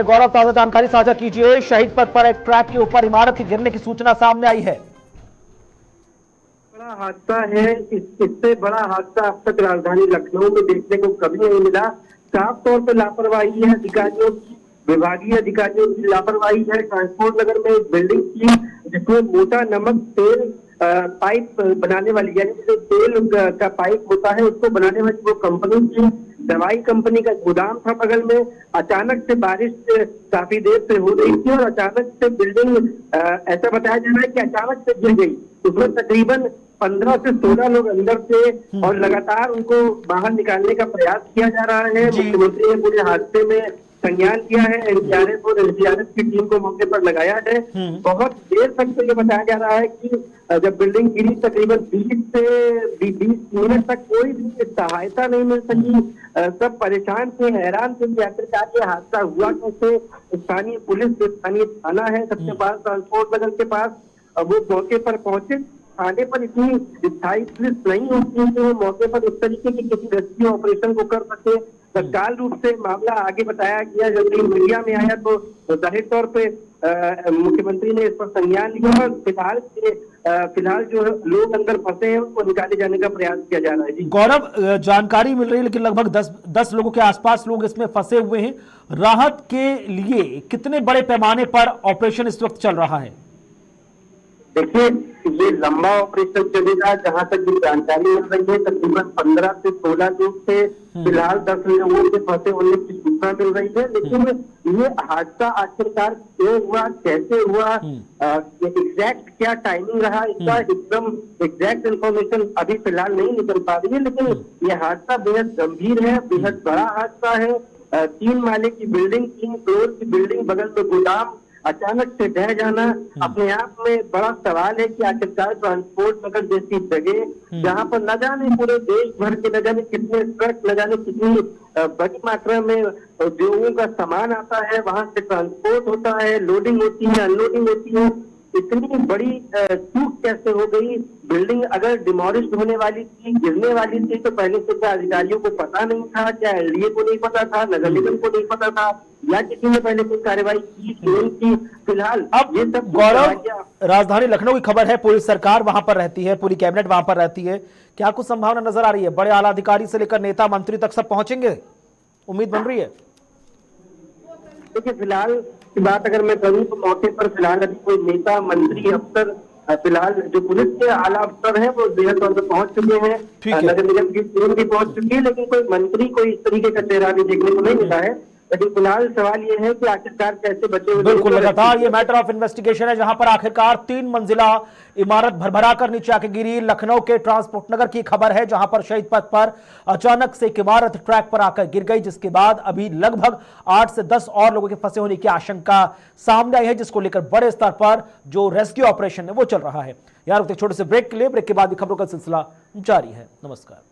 गौरव, ताजा जानकारी साझा कीजिए। शहीद पथ पर एक ट्रैक के ऊपर इमारत के गिरने की सूचना सामने आई है। बड़ा हादसा है। इससे बड़ा हादसा अब तक राजधानी लखनऊ में देखने को कभी नहीं मिला। साफ तौर पर लापरवाही है अधिकारियों की, विभागीय अधिकारियों की लापरवाही है। ट्रांसपोर्ट नगर में एक बिल्डिंग थी जिसमें मोटा नमक तेल पाइप बनाने वाली, यानी जो तेल का पाइप होता है उसको बनाने वाली वो कंपनी थी। दवाई कंपनी का गोदाम था बगल में। अचानक से बारिश काफी देर से हो रही थी और अचानक से बिल्डिंग ऐसा बताया जा रहा है कि अचानक से गिर गई। उसमें तकरीबन 15 से 16 लोग अंदर थे और लगातार उनको बाहर निकालने का प्रयास किया जा रहा है। मुख्यमंत्री ने पूरे हादसे में संज्ञान किया है। एनडीआरएफ और एसडीआरएफ की टीम को मौके पर लगाया है। बहुत देर तक तो ये बताया जा रहा है कि जब बिल्डिंग गिरी तकरीबन 20 से 20 मिनट तक कोई भी सहायता नहीं मिल सकी। सब परेशान थे, हैरान थे कि आखिरकार ये हादसा हुआ कैसे। स्थानीय पुलिस, स्थानीय थाना है सबके पास, ट्रांसपोर्ट नगर के पास, वो मौके पर पहुंचे। थाने पर इतनी स्थायी पुलिस नहीं होती है कि वो मौके पर इस तरीके के किसी रेस्क्यू ऑपरेशन को कर सके। तत्काल रूप से मामला आगे बताया गया, जब ये मीडिया में आया तो जाहिर तौर पे मुख्यमंत्री ने इस पर संज्ञान लिया और फिलहाल जो लोग अंदर फंसे हैं उनको निकाले जाने का प्रयास किया जा रहा है। जी गौरव, जानकारी मिल रही है लेकिन लगभग 10 लोगों के आसपास लोग इसमें फंसे हुए हैं। राहत के लिए कितने बड़े पैमाने पर ऑपरेशन इस वक्त चल रहा है? देखिए, ये लंबा ऑपरेशन चलेगा। जहां तक ये जानकारी मिल रही है तकरीबन 15 से 16 दिन से फिलहाल 10 लोगों के फंसे होने की सूचना मिल रही है। लेकिन ये हादसा आखिरकार क्यों हुआ, कैसे हुआ, एग्जैक्ट क्या टाइमिंग रहा, इसका एकदम एग्जैक्ट इन्फॉर्मेशन अभी फिलहाल नहीं निकल पा रही है। लेकिन ये हादसा बेहद गंभीर है, बेहद बड़ा हादसा है। 3 माले की बिल्डिंग, 3 फ्लोर की बिल्डिंग, बगल में गोदाम अचानक से ढह जाना अपने आप में बड़ा सवाल है कि आखिरकार ट्रांसपोर्ट नगर जैसी जगह जहां पर न जाने पूरे देश भर के न जाने कितने ट्रक, न जाने कितनी बड़ी मात्रा में उद्योगों का सामान आता है, वहां से ट्रांसपोर्ट होता है, लोडिंग होती है, अनलोडिंग होती है, इतनी बड़ी चूक कैसे हो गई? बिल्डिंग अगर डिमोलिश होने वाली थी, गिरने वाली थी, तो पहले से क्या अधिकारियों को पता नहीं था? क्या एलडीए को नहीं पता था, नगर निगम को नहीं पता था, या किसी ने पहले कोई कार्रवाई की नहीं की? फिलहाल अब ये सब गौरव, राजधानी लखनऊ की खबर है, पूरी सरकार वहां पर रहती है, पूरी कैबिनेट वहां पर रहती है, क्या कुछ संभावना नजर आ रही है? बड़े आला अधिकारी से लेकर नेता मंत्री तक सब पहुंचेंगे, उम्मीद बन रही है? देखिए, फिलहाल की बात अगर मैं करूं तो मौके पर फिलहाल अभी कोई नेता, मंत्री, अफसर, फिलहाल जो पुलिस के आला अफसर हैं वो बेहद तौर पर पहुंच चुके हैं, नगर निगम की टीम भी पहुंच चुकी है, लेकिन कोई मंत्री, कोई इस तरीके का चेहरा भी देखने को नहीं मिला है। लेकिन फिलहाल सवाल ये है कि आखिरकार कैसे बचे हुए। बिल्कुल, लगातार ये मैटर ऑफ इन्वेस्टिगेशन है, जहां पर आखिरकार 3 मंजिला इमारत भरभरा कर नीचे आके गिरी। लखनऊ के ट्रांसपोर्ट नगर की खबर है, जहां पर शहीद पथ पर अचानक से एक इमारत ट्रैक पर आकर गिर गई, जिसके बाद अभी लगभग 8 से 10 और लोगों के फंसे होने की आशंका सामने आई है, जिसको लेकर बड़े स्तर पर जो रेस्क्यू ऑपरेशन है वो चल रहा है। यार, छोटे से ब्रेक के लिए, ब्रेक के बाद भी खबरों का सिलसिला जारी है। नमस्कार।